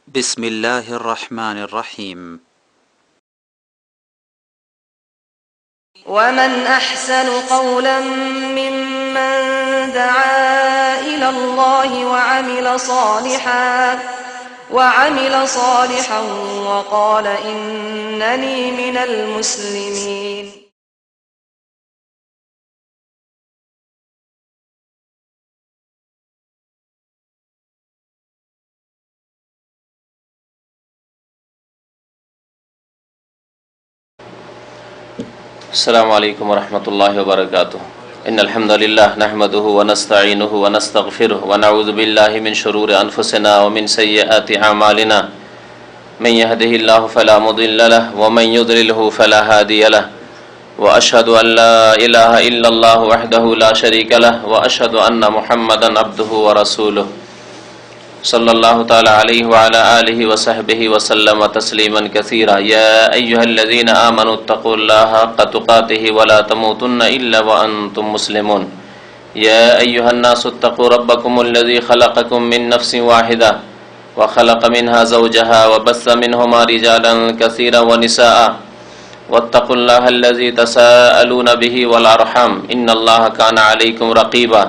بسم الله الرحمن الرحيم. ومن أحسن قولا ممن دعا إلى الله وعمل صالحا وقال إنني من المسلمين. السلام عليكم ورحمة الله وبركاته. إن الحمد لله نحمده ونستعينه ونستغفره ونعوذ بالله من شرور أنفسنا ومن سيئات أعمالنا من يهده الله فلا مضل له ومن يضلله فلا هادي له وأشهد أن لا إله إلا الله وحده لا شريك له وأشهد أن محمدا عبده ورسوله صلى الله تعالى عليه وعلى آله وصحبه وسلم تسليما كثيرا. يا أيها الذين آمنوا اتقوا الله حق تقاته ولا تموتن إلا وأنتم مسلمون. يا أيها الناس اتقوا ربكم الذي خلقكم من نفس واحدة وخلق منها زوجها وبث منهما رجالا كثيرا ونساء واتقوا الله الذي تساءلون به والأرحام إن الله كان عليكم رقيبا.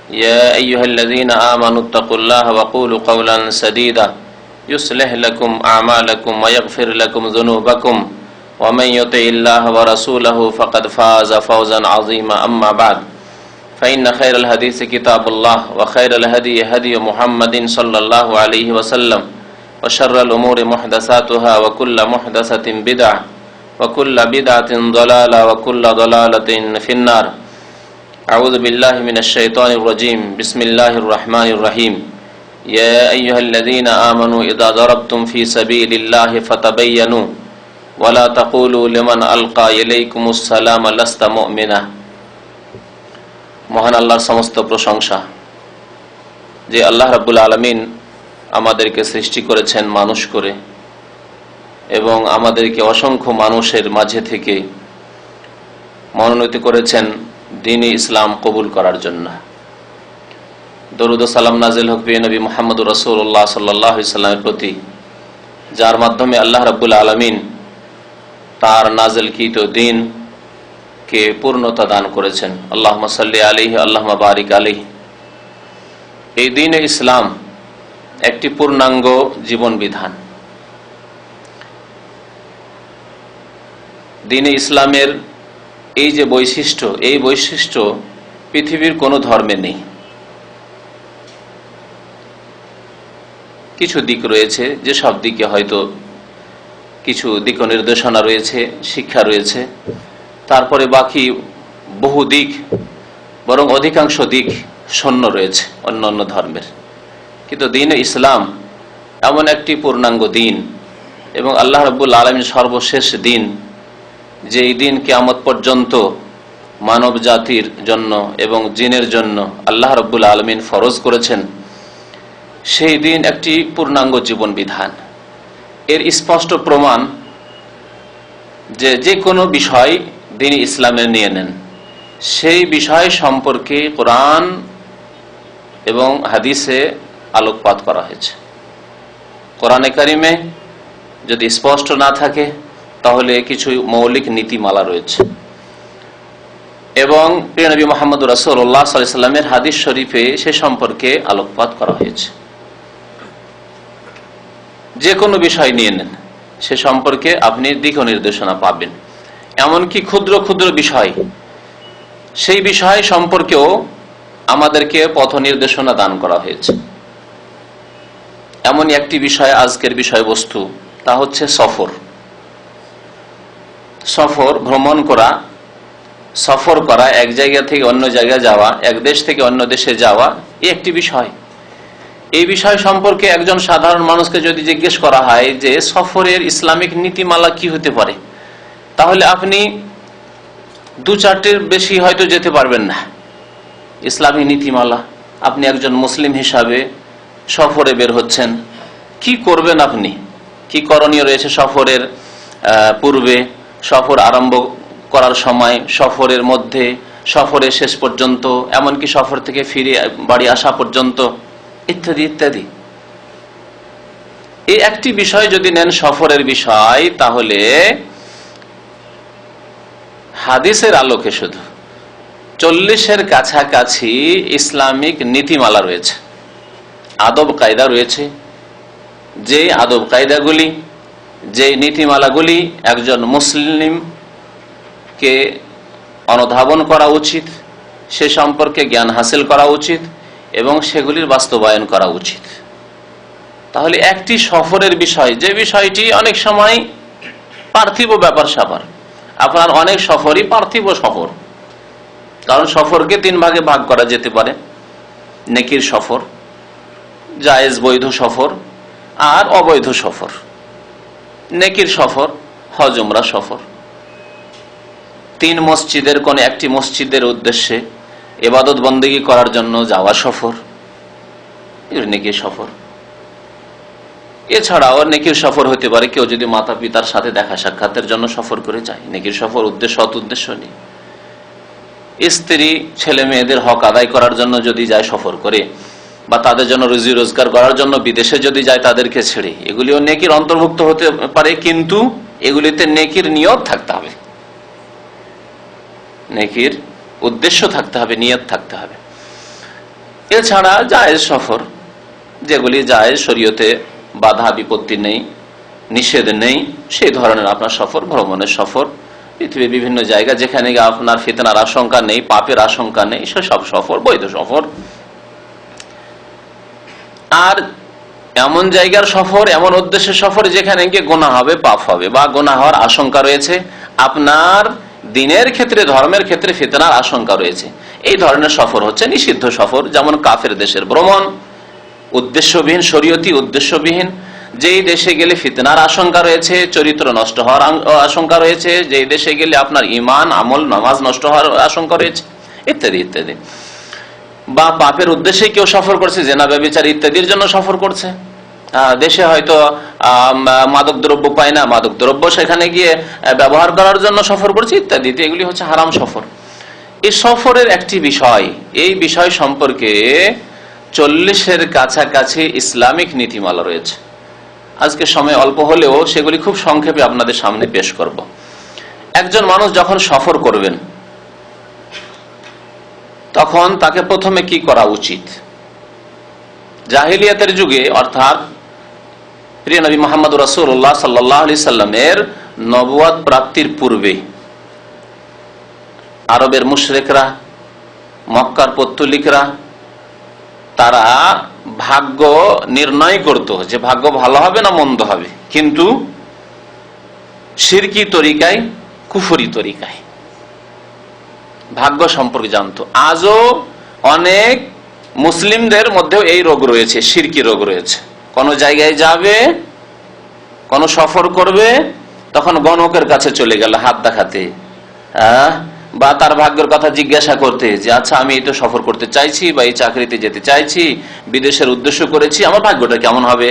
يا أيها الذين آمنوا اتقوا الله وقولوا قولا سديدا يصلح لكم أعمالكم ويغفر لكم ذنوبكم ومن يطع الله ورسوله فقد فاز فوزا عظيما. أما بعد فإن خير الحديث كتاب الله وخير الهدي هدي محمد صلى الله عليه وسلم وشر الأمور محدثاتها وكل محدثة بدعة وكل بدعة ضلالة وكل ضلالة في النار. أعوذ بالله من الشيطان الرجيم. بسم الله الرحمن الرحيم. يا أيها الذين آمنوا إذا ضربتم في سبيل الله فتبينوا ولا تقولوا لمن ألقى إليكم السلام لست مؤمنا. মহান আল্লাহর সমস্ত প্রশংসা, যে আল্লাহ রাব্বুল আলামিন আমাদেরকে সৃষ্টি করেছেন মানুষ করে এবং আমাদেরকে অসংখ্য মানুষের মাঝে থেকে মনোনীত করেছেন দ্বীন-ই ইসলাম কবুল করার জন্য। দরুদ ও সালাম নাজিল হোক প্রিয় নবী মুহাম্মদুর রাসূলুল্লাহ সাল্লাল্লাহু আলাইহি সাল্লামের প্রতি, যার মাধ্যমে আল্লাহ রাব্বুল আলামিন তার নাজিলকৃত দ্বীনকে পূর্ণতা দান করেছেন। আল্লাহুম্মা সাল্লি আলাইহি আল্লাহুম্মা বারিক আলাইহি। এই দ্বীন-ই ইসলাম একটি পূর্ণাঙ্গ জীবন বিধান। দ্বীন-ই ইসলামের এই যে বৈশিষ্ট্য, এই বৈশিষ্ট্য পৃথিবীর কোনো ধর্মে নেই। কিছু দিক রয়েছে, যে সব দিকে হয়তো কিছু দিক নির্দেশনা রয়েছে, শিক্ষা রয়েছে, তারপরে বাকি বহু দিক, বরং অধিকাংশ দিক শূন্য রয়েছে অন্য অন্য ধর্মের। কিন্তু দ্বীন-ই ইসলাম এমন একটি পূর্ণাঙ্গ দ্বীন এবং আল্লাহ রাব্বুল আলামিন সর্বশেষ দ্বীন, যে এই দিন কিয়ামত পর্যন্ত মানব জাতির জন্য এবং জিনের জন্য আল্লাহ রাব্বুল আলামিন ফরজ করেছেন, সেই দিন একটি পূর্ণাঙ্গ জীবন বিধান। এর স্পষ্ট প্রমাণ যে যে কোনো বিষয় দ্বীন-ই ইসলামের নিয়ে নেন, সেই বিষয় সম্পর্কে কোরআন এবং হাদিসে আলোকপাত করা হয়েছে। কোরআনে কারিমে যদি স্পষ্ট না থাকে তাহলে কিছু মৌলিক নীতিমালা রয়েছে এবং প্রিয় নবী মুহাম্মদুর রাসূলুল্লাহ সাল্লাল্লাহু আলাইহি সাল্লামের হাদিস শরীফে সে সম্পর্কে আলোকপাত করা হয়েছে। যে কোনো বিষয় নিয়ে নেন, সে সম্পর্কে আপনি দিক নির্দেশনা পাবেন। এমনকি ক্ষুদ্র ক্ষুদ্র বিষয়, সেই বিষয় সম্পর্কেও আমাদেরকে পথ নির্দেশনা দান করা হয়েছে। এমন একটি বিষয় আজকের বিষয়বস্তু, তা হচ্ছে সফর। সফর, ভ্রমণ করা, সফর করা, এক জায়গা থেকে অন্য জায়গায় যাওয়া, এক দেশ থেকে অন্য দেশে যাওয়া, এই একটি বিষয়। এই বিষয় সম্পর্কে একজন সাধারণ মানুষকে যদি জিজ্ঞেস করা হয় যে সফরের ইসলামিক নীতিমালা কি হতে পারে, তাহলে আপনি দু চারটির বেশি হয়তো যেতে পারবেন না। ইসলামী নীতিমালা, আপনি একজন মুসলিম হিসাবে সফরে বের হচ্ছেন, কি করবেন, আপনি কি করণীয় রয়েছে সফরের পূর্বে, সফর আরম্ভ করার সময়, সফরের মধ্যে, সফরের শেষ পর্যন্ত, এমনকি সফর থেকে ফিরে বাড়ি আসা পর্যন্ত, ইত্যাদি ইত্যাদি। এই একটি বিষয় যদি নেন সফরের বিষয়, তাহলে হাদিসের আলোকে শুধু 40-এর কাছাকাছি ইসলামিক নীতিমালা রয়েছে, আদব কায়দা রয়েছে। যে আদব কায়দাগুলি, যে নীতিমালাগুলি একজন মুসলিমকে অনুধাবন করা উচিত, সে সম্পর্কে জ্ঞান হাসিল করা উচিত এবং সেগুলির বাস্তবায়ন করা উচিত। তাহলে একটি সফরের বিষয়, যে বিষয়টি অনেক সময় পার্থিব ব্যাপার স্যাপার, আপনার অনেক সফরই পার্থিব সফর, কারণ সফরকে 3 ভাগে ভাগ করা যেতে পারে। নেকির সফর, জায়েজ বৈধ সফর আর অবৈধ সফর। নেকির সফর হজ উমরা সফর, 3 মসজিদের কোন একটি মসজিদের উদ্দেশ্যে ইবাদত বন্দেগী করার জন্য যাওয়া সফর, নেকির সফর। এছাড়াও নেকির সফর হতে পারে কেউ যদি মাতা পিতার সাথে দেখা সাক্ষাতের জন্য সফর করে যায়, নেকির সফর উদ্দেশ্য অত উদ্দেশ্য নেই। স্ত্রী ছেলে মেয়েদের হক আদায় করার জন্য যদি যায় সফর করে, বা তাদের জন্য রুজি রোজগার করার জন্য বিদেশে যদি যায় তাদেরকে ছেড়ে, এগুলিও নেকির অন্তর্ভুক্ত হতে পারে, কিন্তু এগুলিতে নেকির নিয়ত থাকতে হবে, নেকির উদ্দেশ্য থাকতে হবে, নিয়ত থাকতে হবে। এছাড়া জায়েজ সফর, যেগুলি জায়েজ, শরীয়তে বাধা বিপত্তি নেই, নিষেধ নেই, সেই ধরনের আপনার সফর, ভ্রমণের সফর, পৃথিবীর বিভিন্ন জায়গা যেখানে আপনার ফিতনার আশঙ্কা নেই, পাপের আশঙ্কা নেই, সেসব সফর বৈধ সফর। আর এমন জায়গার সফর, এমন উদ্দেশ্যের সফর যেখানে গিয়ে গুনাহ হবে, পাপ হবে বা গুনাহ হওয়ার আশঙ্কা রয়েছে, আপনার দিনের ক্ষেত্রে, ধর্মের ক্ষেত্রে ফিতনার আশঙ্কা রয়েছে, এই ধরনের সফর হচ্ছে নিষিদ্ধ সফর। যেমন কাফের দেশের ভ্রমণ, উদ্দেশ্যবিহীন, শরীয়তি উদ্দেশ্যবিহীন। যেই দেশে গেলে ফিতনার আশঙ্কা রয়েছে, চরিত্র নষ্ট হওয়ার আশঙ্কা রয়েছে, যেই দেশে গেলে আপনার ইমান, আমল, নামাজ নষ্ট হওয়ার আশঙ্কা রয়েছে, ইত্যাদি ইত্যাদি। বা পাপের উদ্দেশ্যে কেউ সফর করছে, জেনা ব্যভিচার ইত্যাদির জন্য সফর করছে। দেশে হয়তো মাদক দ্রব্য পায় না, মাদক দ্রব্য সেখানে গিয়ে ব্যবহার করার জন্য সফর করছে, ইত্যাদি। এগুলি হচ্ছে হারাম সফর। এই সফরের একটি বিষয়, এই বিষয় সম্পর্কে 40-এর কাছাকাছি ইসলামিক নীতিমালা রয়েছে। আজকে সময় অল্প হলেও সেগুলি খুব সংক্ষেপে আপনাদের সামনে পেশ করব। একজন মানুষ যখন সফর করবেন, তখন তাকে প্রথমে কি করা উচিত? জাহিলিয়াতের যুগে, অর্থাৎ প্রিয় নবী মুহাম্মদ রাসূলুল্লাহ সাল্লাল্লাহু আলাইহি সাল্লামের নবুয়ত প্রাপ্তির পূর্বে আরবের মুশরিকরা, মক্কার পৌত্তলিকরা, তারা ভাগ্য নির্ণয় করত যে ভাগ্য ভালো হবে না মন্দ হবে, কিন্তু শিরকি তরিকায়, কুফরি তরিকায় ভাগ্য সম্পর্কে জানতো। আজও অনেক মুসলিমদের মধ্যেও এই রোগ রয়েছে, শিরকি রোগ রয়েছে। কোন জায়গায় যাবে, কোন সফর করবে, তখন গণকের কাছে চলে গেল হাত দেখাতে, বা তার ভাগ্যের কথা জিজ্ঞাসা করতে, যে আচ্ছা আমি এই তো সফর করতে চাইছি, বা এই চাকরিতে যেতে চাইছি, বিদেশের উদ্দেশ্য করেছি, আমার ভাগ্যটা কেমন হবে।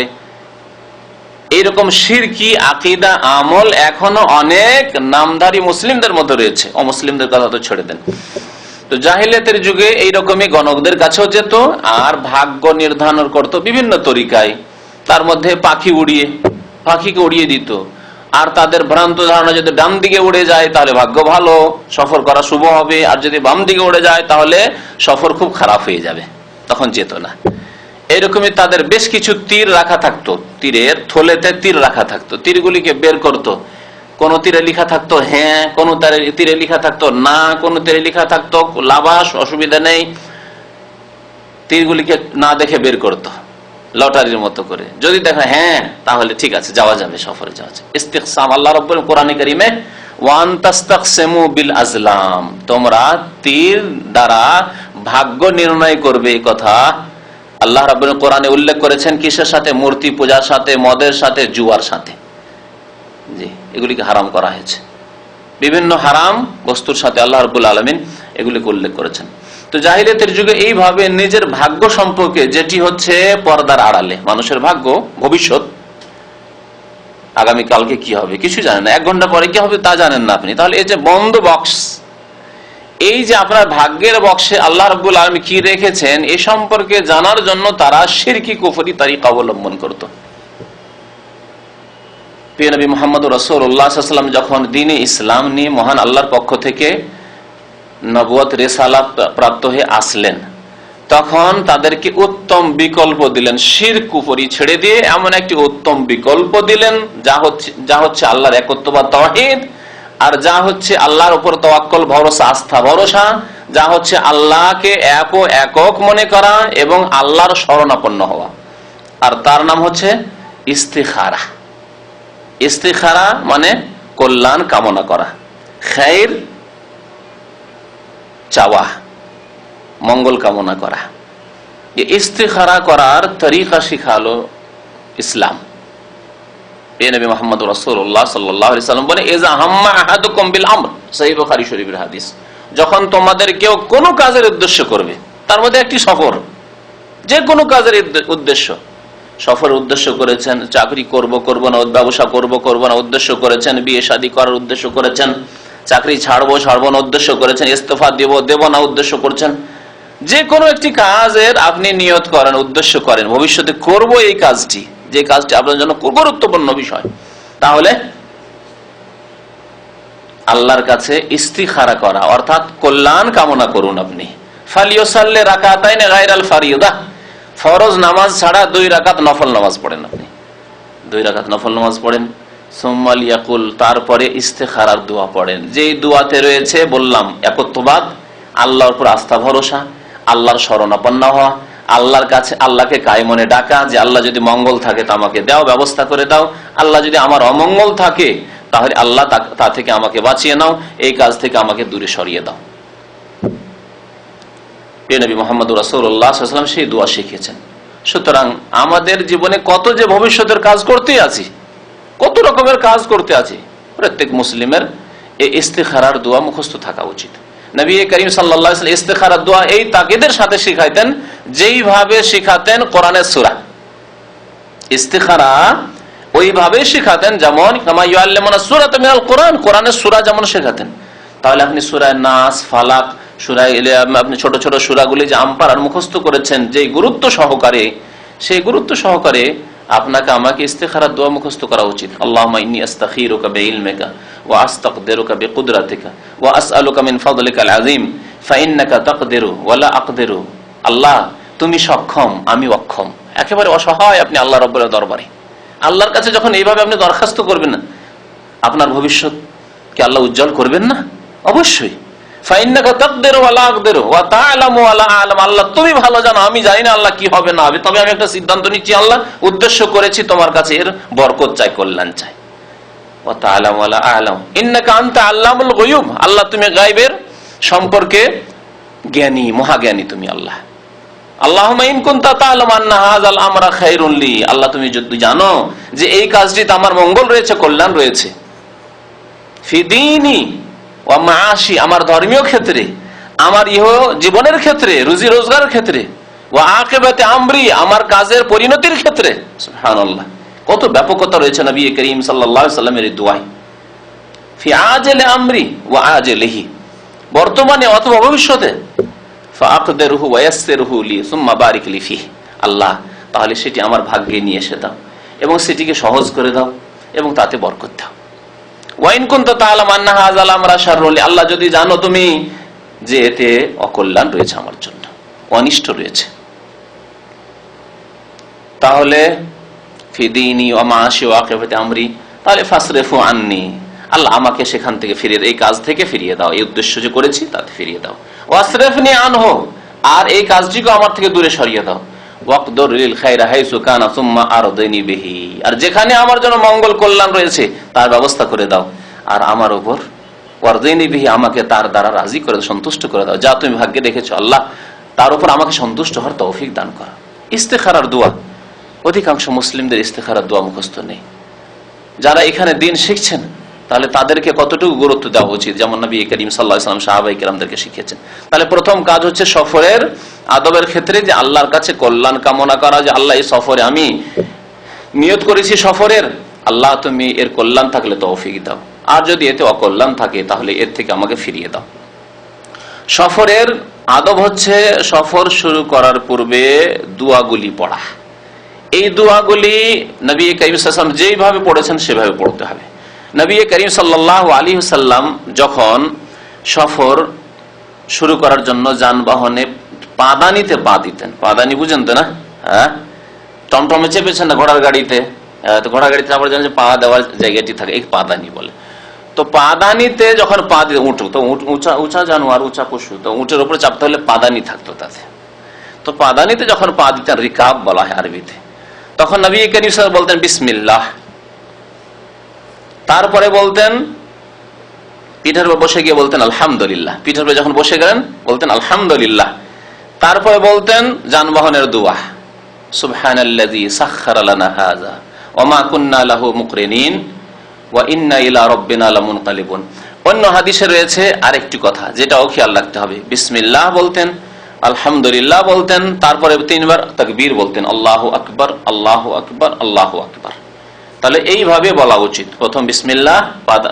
এইরকম শিরকি আকীদা আমল এখনো অনেক নামধারী মুসলিমদের মধ্যে রয়েছে, অমুসলিমদের কথা তো ছেড়ে দেন। তো জাহিলিয়াতের যুগে এইরকমই গণকদের কাছেও যেত, আর ভাগ্য নির্ধারণ করত বিভিন্ন তরিকায়। তার মধ্যে পাখিকে উড়িয়ে দিত, আর তাদের ভ্রান্ত ধারণা যদি ডান দিকে উড়ে যায় তাহলে ভাগ্য ভালো, সফর করা শুভ হবে, আর যদি বাম দিকে উড়ে যায় তাহলে সফর খুব খারাপ হয়ে যাবে, তখন যেত না। এইরকমই তাদের বেশ কিছু তীর রাখা থাকতো, তীরের থলেতে তীর রাখা থাকতো, তীরগুলিকে বের করতো। কোন তীরে লেখা থাকতো হ্যাঁ, কোন তীরে লেখা থাকতো না, কোন তীরে লেখা থাকতো লাবাস, অসুবিধা নেই। তীরগুলিকে না দেখে বের করতো লটারির মতো করে। যদি দেখা হ্যাঁ, তাহলে ঠিক আছে, যাওয়া যাবে, সফরে যাওয়া যাবে। ইস্তিকসাম, আল্লাহ রাব্বুল কোরআনে কারীমে ওয়ান তাস্তাকসিমু বিল আজলাম, তোমরা তীর দ্বারা ভাগ্য নির্ণয় করবে, এই কথা আল্লাহ রাব্বুল কোরআনে উল্লেখ করেছেন। কিসের সাথে? মূর্তি পূজার সাথে, মদের সাথে, জুয়ার সাথে। জি, এগুলিকে হারাম করা হয়েছে। বিভিন্ন হারাম বস্তুর সাথে আল্লাহ রাব্বুল আলামিন এগুলিকে উল্লেখ করেছেন। তো জাহিলিয়াতের যুগে এইভাবে নিজের ভাগ্য সম্পর্কে, যেটি হচ্ছে পর্দার আড়ালে, মানুষের ভাগ্য, ভবিষ্যৎ, আগামীকালকে কি হবে কিছু জানেন না, 1 ঘন্টা পরে কি হবে তা জানেন না আপনি, তাহলে এই যে বন্ধ বক্স, এই যে আপনার ভাগ্যের বক্সে আল্লাহ রাব্বুল আলামিন কি রেখেছেন, এ সম্পর্কে জানার জন্য তারা শিরকি কুফরি তরিকা অবলম্বন করত। প্রিয় নবী মুহাম্মদ রাসূলুল্লাহ সাল্লাল্লাহু আলাইহি ওয়াসাল্লাম যখন দ্বীনে ইসলাম নিয়ে মহান আল্লাহর পক্ষ থেকে নবুয়ত রিসালাত প্রাপ্ত হয়ে আসলেন, তখন তাদেরকে উত্তম বিকল্প দিলেন। শিরক কুফরি ছেড়ে দিয়ে এমন একটি উত্তম বিকল্প দিলেন যা হচ্ছে আল্লাহর একত্ববাদ তাওহীদ, আর যা হচ্ছে আল্লাহর উপর তাওয়াক্কুল ভরসা আস্থা ভরসা, যা হচ্ছে আল্লাহকে একক মনে করা এবং আল্লাহর শরণাপন্ন হওয়া। আর তার নাম হচ্ছে ইস্তিখারা। ইস্তিখারা মানে কল্যাণ কামনা করা, খায়র চাওয়া, মঙ্গল কামনা করা। ইস্তিখারা করার তরিকা শিখালো ইসলাম। নবী মুহাম্মদ রাসূলুল্লাহ সাল্লাল্লাহু আলাইহি ওয়াসাল্লাম বলে, ইযা হাম্মা আহাদুকুম বিল আমর, সহিহ বুখারী শরীফের হাদিস, যখন তোমাদের কেউ কোনো কাজের উদ্দেশ্য করবে, তার মধ্যে একটি সফর, যে কোনো কাজের উদ্দেশ্য, সফরের উদ্দেশ্য করেছেন, চাকরি করব না, ব্যবসা করব না উদ্দেশ্য করেছেন, বিয়ে শাদী করার উদ্দেশ্য করেছেন, চাকরি ছাড়বো না উদ্দেশ্য করেছেন, ইস্তফা দেব না উদ্দেশ্য করছেন, যে কোনো একটি কাজের আপনি নিয়ত করেন, উদ্দেশ্য করেন, ভবিষ্যতে করব এই কাজটি, যে কাজটি আপনার জন্য গুরুত্বপূর্ণ বিষয়, তাহলে আল্লাহর কাছে ইস্তিখারা করা অর্থাৎ কল্যাণ কামনা করুন। আপনি ফালিয়াসাল্লি রাকাতাইন গায়রাল ফারিদা, ফরজ নামাজ ছাড়া 2 রাকাত নফল নামাজ পড়েন। আপনি 2 রাকাত নফল নামাজ পড়েন। সুম্মা লিয়াকুল, তারপরে ইস্তিখারার দোয়া পড়েন। যেই দোয়াতে রয়েছে বললাম একত্ববাদ, আল্লাহর উপর আস্থা ভরসা, আল্লাহর শরণাপন্ন হওয়া, আল্লাহর কাছে আল্লাহকে কায়মনে ডাকা যে আল্লাহ যদি মঙ্গল থাকে তা আমাকে দাও, ব্যবস্থা করে দাও, আল্লাহ যদি আমার অমঙ্গল থাকে তাহলে আল্লাহ তা থেকে আমাকে বাঁচিয়ে নাও, এই কাজ থেকে আমাকে দূরে সরিয়ে দাও। প্রিয় নবী মুহাম্মদ রাসূলুল্লাহ সাল্লাল্লাহু আলাইহি ওয়াসাল্লাম সেই দোয়া শিখিয়েছেন। সুতরাং আমাদের জীবনে কত যে ভবিষ্যতের কাজ করতে আছি, কত রকমের কাজ করতে আছি, প্রত্যেক মুসলিমের এই ইস্তিখারার দোয়া মুখস্থ থাকা উচিত। নবী করিম সাল্লাল্লাহু আলাইহি ওয়াসাল্লাম ইস্তিখারার দোয়া এই তাকিদের সাথে শিখাইতেন যেইভাবে শিখাতেন কোরআনের সূরা। ইস্তিখারা ওইভাবে শিখাতেন যেমন কামা ইউআল্লিমুনা সূরাতা মিনাল কোরআন, কোরআনের সূরা যেমন শেখাতেন। তাহলে আপনি সূরা নাস, ফালাক, সূরা আপনি ছোট ছোট সূরাগুলি যে আমপারার মুখস্থ করেছেন যেই গুরুত্ব সহকারে, সেই গুরুত্ব সহকারে আপনাকে আমাকে ইস্তিখারার দোয়া মুখস্থ করা উচিত। আল্লাহুম্মা ইন্নী আস্তাখিরুকা বিইলমিকা ওয়া আস্তাকদিরুকা বিকুদরাতিকা ওয়া আসআলুকা মিন ফাদলিকাল আযীম ফাইন্নাকা তাকদিরু ওয়া লা আকদিরু। আল্লাহ তুমি সক্ষম, আমি অক্ষম, একেবারে অসহায় আপনি আল্লাহ রাব্বুল দরবারে। আল্লাহর কাছে যখন এইভাবে আপনি দরখাস্ত করবেন না, আপনার ভবিষ্যৎকে আল্লাহ উজ্জ্বল করবেন না? অবশ্যই। ফাইন্নাকা তাকদিরু ওয়া লা আকদিরু ওয়া তা'লামু ওয়া লা আ'লাম, আল্লাহ তুমি ভালো জানো, আমি জানি না আল্লাহ কি হবে না হবে, তবে আমি একটা সিদ্ধান্ত নিচ্ছি, আল্লাহ উদ্দেশ্য করেছি তোমার কাছে এর বরকত চাই, কল্যাণ চাই। ওয়া তা'লামু ওয়া লা আ'লাম ইন্নাকা আনতা আল্লামুল গুয়ুব, আল্লাহ তুমি গায়বের সম্পর্কে জ্ঞানী, মহাজ্ঞানী তুমি আল্লাহ। আল্লাহুম্মা ইন কুনতা তা'লামু আন্না হাযাল আমরা খায়রুন লি, আল্লাহ তুমি যদি জানো যে এই কাজটিতে আমার মঙ্গল রয়েছে, কল্যাণ রয়েছে, ফি দীনি ওয়া মাআশি, আমার ধর্মীয় ক্ষেত্রে, আমার ইহ জীবনের ক্ষেত্রে, রুজি রোজগারের ক্ষেত্রে, ওয়া আকিবাতি আমরি, আমার কাজের পরিণতির ক্ষেত্রে। সুবহানাল্লাহ, কত ব্যাপকতা রয়েছে নবী করিম সাল্লাল্লাহু আলাইহি ওয়াসাল্লামের দোয়ায়। ফি আজিলি আমরি ওয়া আজিলিহি, বর্তমানে অথবা ভবিষ্যতে, ফাআকদিরহু ওয়া ইয়াসসিরহু লি সুম্মা বারিক লি ফিহি, আল্লাহ তাহলে সেটি আমার ভাগ্যে নিয়ে এসে দাও এবং সেটিকে সহজ করে দাও এবং তাতে বরকত দাও। ওয়াইন কুনতা তা'লামু আন্না হাযাল আমরা শাররুন লি, আল্লাহ যদি জানো তুমি যে এতে অকল্যাণ রয়েছে আমার জন্য, অনিষ্ট রয়েছে, তাহলে ফি দীনি ওয়া মাআশি ওয়া আকিবাতি আমরি, তাহলে ফাসরিফু আন্নি, আল্লাহ আমাকে সেখান থেকে ফিরিয়ে, এই কাজ থেকে ফিরিয়ে দাও, এই উদ্দেশ্য যে করেছি তাতে ফিরিয়ে দাও। ওয়াসরিফনি আনহু, আর এই কাজটিকে আমার থেকে দূরে সরিয়ে দাও। ওয়াকদুর লিল খায়রা হাইসু কানা সুম্মা আরদিনি বিহি, আর যেখানে আমার জন্য মঙ্গল কল্যাণ রয়েছে তার ব্যবস্থা করে দাও, আর আমার উপর ওয়ারদিনি বিহি, আমাকে তার দ্বারা রাজি করে দাও, সন্তুষ্ট করে দাও, যা তুমি ভাগ্যে রেখেছো আল্লাহ তার উপর আমাকে সন্তুষ্ট হওয়ার তৌফিক দান করো। ইস্তিখারার দোয়া, অধিকাংশ মুসলিমদের ইস্তিখারার দোয়া মুখস্থ নেই। যারা এখানে দিন শিখছেন তাহলে তাদেরকে কতটুকু গুরুত্ব দেওয়া উচিত, যেমন নবী করিম সাল্লাল্লাহু আলাইহি ওয়াসাল্লাম সাহাবায়ে কেরামদেরকে শিখিয়েছেন। তাহলে প্রথম কাজ হচ্ছে সফরের আদবের ক্ষেত্রে যে আল্লাহর কাছে কল্যাণ কামনা করা, যে আল্লাহ এই সফরে আমি নিয়ত করেছি সফরের, আল্লাহ তুমি এর কল্যাণ থাকলে তৌফিক দাও, আর যদি এতে অকল্যাণ থাকে তাহলে এর থেকে আমাকে ফিরিয়ে দাও। সফরের আদব হচ্ছে সফর শুরু করার পূর্বে দোয়াগুলি পড়া। এই দোয়াগুলি নবী করিম সাল্লাল্লাহু আলাইহি ওয়াসাল্লাম যেভাবে পড়েছেন সেভাবে পড়তে হবে। নবী করিম সাল্লাল্লাহু আলাইহি ওয়াসাল্লাম যখন সফর শুরু করার জন্য যানবাহনে পাদানিতে পা দিতেন, পাদানি বুঝেন তো না? হ্যাঁ, টমটমে চেপেছেন না ঘোড়ার গাড়িতে, তো ঘোড়ার গাড়িতে আবার জানেন যে পা দেওয়ার জায়গাটি থাকে, এই পাদানি বলে। তো পাদানিতে যখন পা দিতে, উঁট তো উঁচা জানোয়ার, উঁচা পশু, তো উঁটের উপরে চাপতে হলে পাদানি থাকতো তাতে। তো পাদানিতে যখন পা দিতেন, রিকাব বলা হয় আরবিতে, তখন নবী করিম সাল্লাল্লাহু আলাইহি ওয়াসাল্লাম বলতেন বিসমিল্লাহ, তারপরে বলতেন পিঠের উপর বসে গিয়ে বলতেন আলহামদুলিল্লাহ, পিঠের উপরে যখন বসে গেলেন বলতেন আলহামদুলিল্লাহ, তারপরে বলতেন যানবাহনের দোয়া সুবহানাল্লাযী সাখখারা লানা হাযা ওয়া মা কুন্না লাহু মুকরিনিন ওয়া ইন্না ইলা রাব্বিনা লামুনকালিবুন। অন্য হাদিসে রয়েছে আরেকটি কথা, যেটাও খেয়াল রাখতে হবে। বিসমিল্লাহ বলতেন, আলহামদুলিল্লাহ বলতেন, তারপরে 3 বার তাকবীর বলতেন, আল্লাহু আকবার, আল্লাহু আকবার, আল্লাহু আকবার। তাহলে এইভাবে বলা উচিত, প্রথম বিসমিল্লাহ,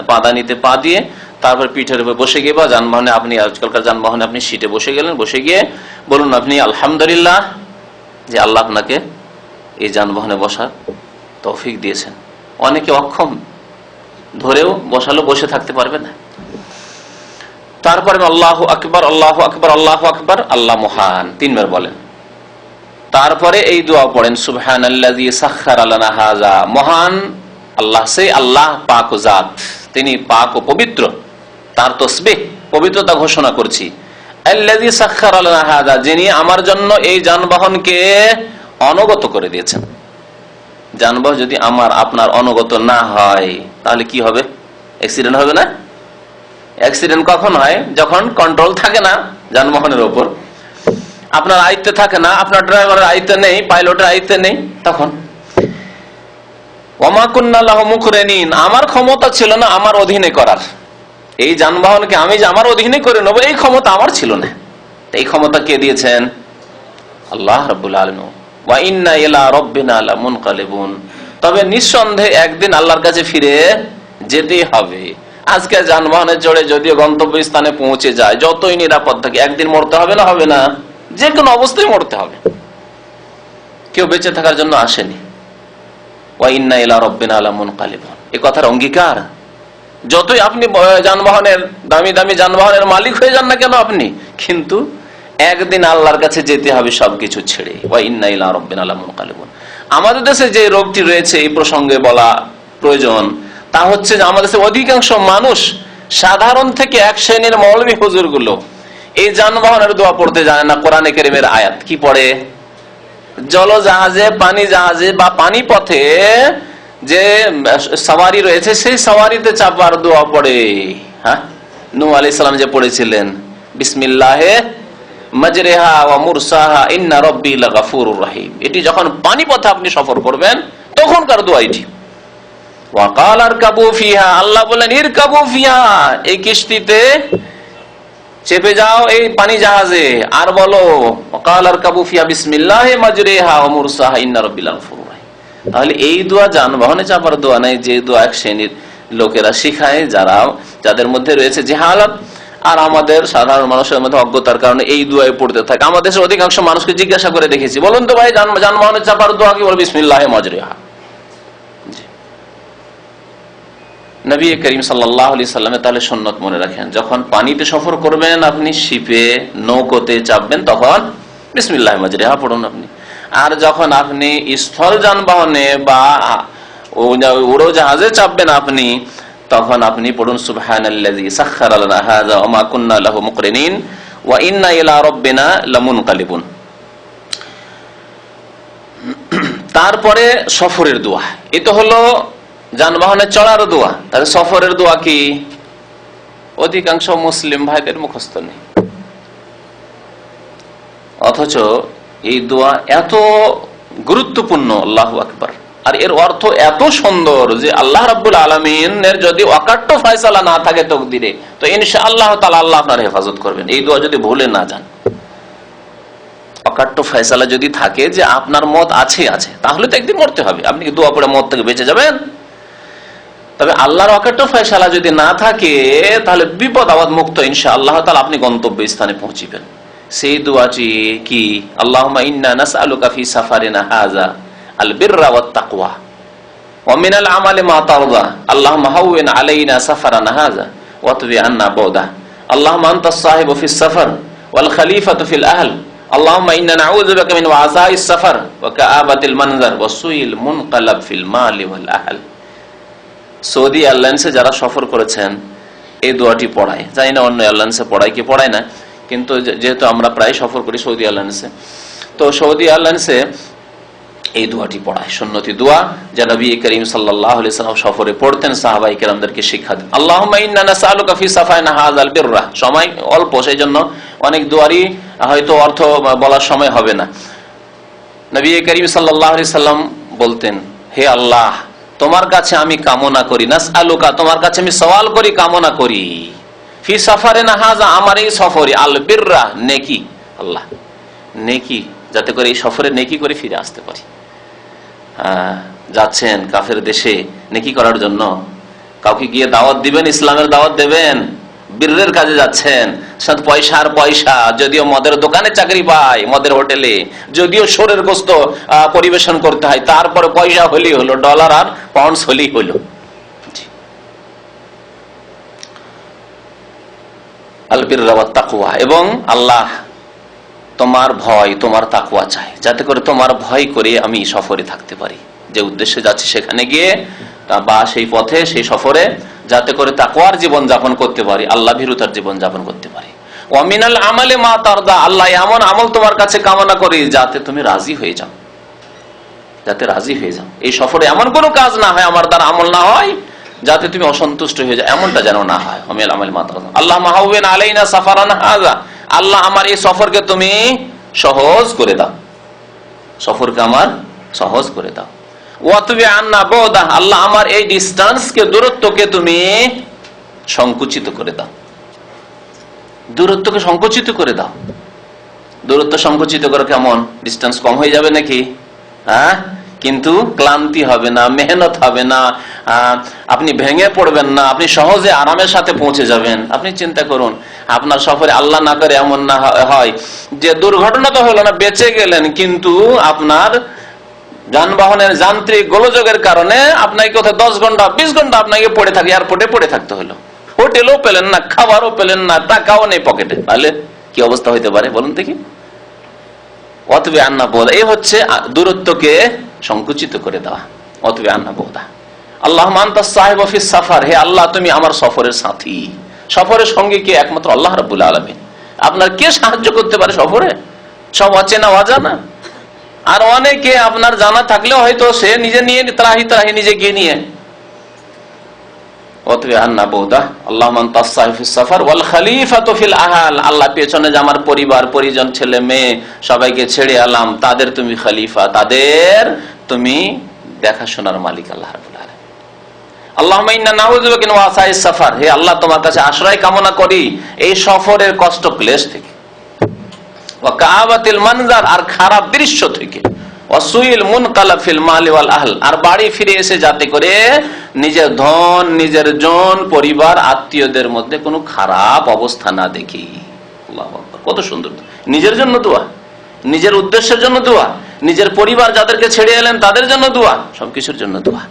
পাদানিতে পা দিয়ে, তারপর পিঠের উপর বসে গিয়ে বা যানবাহনে, আপনি আজকালকার যানবাহনে আপনি সিটে বসে গেলেন, বসে গিয়ে বলুন আপনি আলহামদুলিল্লাহ যে আল্লাহ আপনাকে এই যানবাহনে বসার তৌফিক দিয়েছেন। অনেকে অক্ষম, ধরেও বসালো, বসে থাকতে পারবে না। তারপরে আল্লাহু আকবার, আল্লাহু আকবার, আল্লাহু আকবার, আল্লাহ মহান 3 বার বলেন। তারপরে এই দোয়া পড়েন সুবহানাল্লাযী সাখখারা লানা হাযা, মহান আল্লাহ, সেই আল্লাহ পাক ও জাত, তিনি পাক ও পবিত্র, তার তাসবিহ পবিত্রতা ঘোষণা করছি। আল্লাযী সাখখারা লানা হাযা, যিনি আমার জন্য এই যানবাহনকে অনুগত করে দিয়েছেন। যানবাহন যদি আমার আপনার অনুগত না হয় তাহলে কি হবে? অ্যাক্সিডেন্ট হবে না? অ্যাক্সিডেন্ট কখন হয়? যখন কন্ট্রোল থাকে না যানবাহনের উপর, আপনার আয়ত্তে থাকে না, আপনার ড্রাইভারের আয়ত্তে নেই, পাইলটের আয়ত্তে নেই, তখন। ওয়া মা কুন্না লাহু মুকরিনিন, আমার ক্ষমতা ছিল না আমার অধীনে করার, এই যানবাহনকে আমি যে আমার অধীনে করে নেব এই ক্ষমতা আমার ছিল না। এই ক্ষমতা কে দিয়েছেন? আল্লাহ রাব্বুল আলামিন। ওয়া ইন্না ইলা রাব্বিনা লামুনকালিবুন, তবে নিঃসন্দেহে একদিন আল্লাহর কাছে ফিরে যেতে হবে। আজকে যানবাহনে চড়ে যদিও গন্তব্যস্থানে পৌঁছে যায়, যতই নিরাপদ থাকে, একদিন মরতে হবে না? হবে না? যে কোনো অবস্থায় মরতে হবে, কেউ বেঁচে থাকার জন্য আসেনি। ওয়া ইন্না ইলা রাব্বিনা লামুনকালিবুন, এই কথার অঙ্গীকার। যতই আপনি যানবাহনের দামি দামি যানবাহনের মালিক হয়ে যান না কেন আপনি, কিন্তু একদিন আল্লাহর কাছে যেতে হবে সবকিছু ছেড়ে। ওয়া ইন্না ইলা রাব্বিনা লামুনকালিবুন। আমাদের দেশে যে রোগটি রয়েছে এই প্রসঙ্গে বলা প্রয়োজন, তা হচ্ছে যে আমাদের দেশে অধিকাংশ মানুষ, সাধারণ থেকে এক শ্রেণীর মৌলভী হুজুর গুলো, এই যানবাহনের দোয়া পড়তে জানে না। কোরআনে কারীমের আয়াত কি পড়ে? জলজাহাজে, পানি জাহাজে বা পানি পথে যে সওয়ারি রয়েছে সেই সওয়ারিতে চাপার দোয়া পড়ে। হ্যাঁ, নূহ আলাইহিস সালাম যে পড়েছিলেন বিসমিল্লাহে মাজরিহা ওয়া মুরসাহা ইন্না রাব্বি লাগাফুরুর রহিম, এটি যখন পানি পথে আপনি সফর করবেন তখনকার দোয়া এটি। ওয়া ক্বালা ইরকাবু ফিহা, আল্লাহ বলেন ইরকাবু ফিহা, এই কিস্তিতে চেপে যাও, এই পানি জাহাজে, আর বলো ওয়া ক্বালা ইরকাবু ফিহা বিসমিল্লাহি মাজরিহা ওয়া মুরসাহা ইন্না রাব্বি লাগাফুরুর রহিম। তাহলে এই দোয়া যানবাহনে চাপার দোয়া নাই, যে দোয়া এক শ্রেণীর লোকেরা শিখায়, যাদের মধ্যে রয়েছে জাহালাত, আর আমাদের সাধারণ মানুষের মধ্যে অজ্ঞতার কারণে এই দোয়ায় পড়তে থাকে। আমাদের দেশের অধিকাংশ মানুষকে জিজ্ঞাসা করে দেখেছি, বলুন তো ভাই যানবাহনে চাপার দোয়া কি? বলে বিসমিল্লাহি মাজরিহা। নবী করিম সাল্লাল্লাহু আলাইহি সাল্লামের তাহলে সুন্নাত মনে রাখেন, যখন পানিতে সফর করবেন, আপনি শিপে নৌকোতে চাপবেন, তখন বিসমিল্লাহি মাজরিহা পড়ুন আপনি। আর যখন আপনি স্থল যানবাহনে বা উড়োজাহাজে চাপবেন আপনি, তখন আপনি পড়ুন সুবহানাল্লাযী সাখখারা লানা হাযা ওয়া মা কুন্না লাহু মুকরিনিন ওয়া ইন্না ইলা রাব্বিনা লামুনকালিবুন। তারপরে সফরের দোয়া, এটা হলো যানবাহনে চড়ার দোয়া। তাহলে সফরের দোয়া কি? অধিকাংশ মুসলিম ভাইদের মুখস্থ নেই, অথচ এই দোয়া এত গুরুত্বপূর্ণ, আল্লাহু আকবার, আর এর অর্থ এত সুন্দর যে আল্লাহ রাব্বুল আলামিনের যদি অকাট্য ফয়সালা না থাকে তকদিরে, তো ইনশাআল্লাহ তাআলা আল্লাহ আপনার হেফাজত করবেন। এই দোয়া যদি ভুলে না যান, অকাট্য ফয়সালা যদি থাকে যে আপনার মত আছে, তাহলে তো একদিন মরতে হবে, আপনি কি দোয়া পড়ে মত থেকে বেঁচে যাবেন? তবে আল্লাহর অকাট্য ফয়সালা যদি না থাকে, তাহলে বিপদ আপদ মুক্ত ইনশাআল্লাহ তাআলা আপনি গন্তব্য স্থানে পৌঁছিবেন। সেই দোয়াটি কি? আল্লাহুম্মা ইন্না নাসআলুকা ফি সাফারিনা হাযা আল বিররা ওয়াত তাকওয়া ওয়া মিনাল আমালি মা তারদা আল্লাহুম্মা হাওবিন আলাইনা সাফারানা হাযা ওয়া তুবি আন্না বুদা আল্লাহুম্মা আনতাস সাহিবু ফিস সাফার ওয়াল খলিফাতু ফিল আহল আল্লাহুম্মা ইন্না নাউযু বিকা মিন ওয়াসাইস সাফার ওয়া কাআবাতিল মানজার ওয়া সুইল মুনকালাব ফিল মালি ওয়াল আহল। সৌদি এয়ারলাইন্সে যারা সফর করেছেন এই দোয়াটি পড়ায়, জানি না অন্য এয়ারলাইন্সে পড়ায় কি পড়ায় না, কিন্তু যেহেতু আমরা প্রায় সফর করি সৌদি এয়ারলাইন্সে, তো সৌদি এয়ারলাইন্সে এই দোয়াটি পড়ায়, সুন্নতি দোয়া যা নবী করিম সাল্লাল্লাহু আলাইহি ওয়াসাল্লাম সফরে পড়তেন, সাহাবায়ে কেরামদেরকে শিক্ষা দেন। আল্লাহুম্মা ইন্না নাসআলুকা ফি সাফাইনা হাযাল বিররা। সময় অল্প, সেই জন্য অনেক দোয়ারই হয়তো অর্থ বলার সময় হবে না। নবী করিম সাল্লাল্লাহু আলাইহি ওয়াসাল্লাম বলতেন, হে আল্লাহ, তোমার কাছে আমি কামনা করি, নাসআলুকা, তোমার কাছে আমি সওয়াল করি, কামনা করি, ফি সাফারিনা হাযা, আমার এই সফরে, আল বিররা, নেকি, আল্লাহ নেকি, যাতে করে এই সফরে নেকি করে ফিরে আসতে পারি। যাচ্ছেন কাফের দেশে নেকি করার জন্য, কাউকে গিয়ে দাওয়াত দিবেন, ইসলামের দাওয়াত দেবেন, বীরের কাজে যাচ্ছেন, পয়সা আর পয়সা, যদিও মদের দোকানে চাকরি পায়, মদের হোটেলে, যদিও শোরের গোস্ত পরিবেশন করতে হয়, তারপরে পয়সা হলেই হলো, ডলার আর পাউন্ডস হলেই হলো। আল বিররা ওয়াত তাকওয়া, এবং আল্লাহ তোমার ভয়, তোমার তাকওয়া চাই, যাতে করে তোমার ভয় করে আমি সফরে থাকতে পারি, যে উদ্দেশ্যে যাচ্ছি সেখানে গিয়ে বা সেই পথে, সেই সফরে, যাতে করে তাকওয়ার জীবন যাপন করতে পারি, আল্লাহ ভীরুতার জীবন যাপন করতে পারি। ওয়া মিনাল আমালি মা তারদা, আল্লাহ এমন আমল তোমার কাছে কামনা করি যাতে তুমি রাজি হয়ে যাও, যাতে রাজি হয়ে যাও। এই সফরে এমন কোনো কাজ না হয়, আমার দ্বারা আমল না হয় যাতে তুমি অসন্তুষ্ট হয়ে যাও, এমনটা যেন না হয়। ওয়া মিনাল আমালি মা তারদা আল্লাহুম্মা হাওবিন আলাইনা সাফারানা হাযা, আল্লাহ আমার এই সফরকে তুমি সহজ করে দাও, সফরকে আমার সহজ করে দাও। ওয়া তুবি আন্না বুদা, আল্লাহ আমার এই ডিসটেন্সকে, দূরত্বকে তুমি সংকুচিত করে দাও, দূরত্বকে সংকুচিত করে দাও। দূরত্ব সংকুচিত করে কেমন? ডিসটেন্স কম হয়ে যাবে নাকি? হ্যাঁ, কিন্তু ক্লান্তি হবে না, মেহনত হবে না, আপনি ভেঙে পড়বেন না, আপনি সহজে আরামের সাথে পৌঁছে যাবেন। আপনি চিন্তা করুন, আপনার সফরে আল্লাহ না করে এমন না হয় যে দুর্ঘটনা তো হলো না, বেঁচে গেলেন, কিন্তু আপনার যানবাহনের যান্ত্রিক গোলযোগের কারণে আপনাকে কোথাও 10 ঘন্টা 20 ঘন্টা আপনাকে পড়ে থাকে, এয়ারপোর্টে পড়ে থাকতে হলো, হোটেলও পেলেন না, খাবারও পেলেন না, টাকাও নেই পকেটে, তাহলে কি অবস্থা হইতে পারে বলুন দেখি? অতবে আন্না বোধা, এই হচ্ছে দূরত্বকে সংকুচিত করে দেওয়া। অতবে আন্না বোধা আল্লাহুম্মা আনতাস সাহিবু ফিস সাফার, হে আল্লাহ তুমি আমার সফরের সাথী। সফরের সঙ্গে কে? একমাত্র আল্লাহ রাব্বুল আলামিন। আপনার কে সাহায্য করতে পারে সফরে? সব অচেনা অজানা, আর অনেকে আপনার জানা থাকলেও হয়তো সে নিজে নিয়ে ত্রাহি নিজে গিয়ে নিয়ে। অতবে আন্না বোধা আল্লাহুম্মা আনতাস সাহিবু ফিস সাফার ওয়াল খলিফাতু ফিল আহল, আল্লাহ পেছনে যে আমার পরিবার পরিজন ছেলে মেয়ে সবাইকে ছেড়ে এলাম, তাদের তুমি খলিফা, তাদের তুমি দেখাশোনার মালিক আল্লাহ রাব্বুল আলামিন। আল্লাহুম্মা ইন্না নাউযু বিকা মিন ওয়াসাইস সাফার, হে আল্লাহ তোমার কাছে আশ্রয় কামনা করি এই সফরের কষ্ট ক্লেশ থেকে, ওয়া কাআবাতিল মানজার, আর খারাপ দৃশ্য থেকে, ওয়া সুইল মুনকালাব ফিল মালি ওয়াল আহল, আর বাড়ি ফিরে এসে যাতে করে নিজের ধন, নিজের জন, পরিবার, আত্মীয়দের মধ্যে কোনো খারাপ অবস্থা না দেখি। আল্লাহু আকবার, কত সুন্দর! নিজের জন্য দোয়া, নিজের উদ্দেশ্যের জন্য দোয়া, নিজের পরিবার যাদেরকে ছেড়ে এলেন তাদের জন্য দোয়া, সবকিছুর জন্য দোয়া।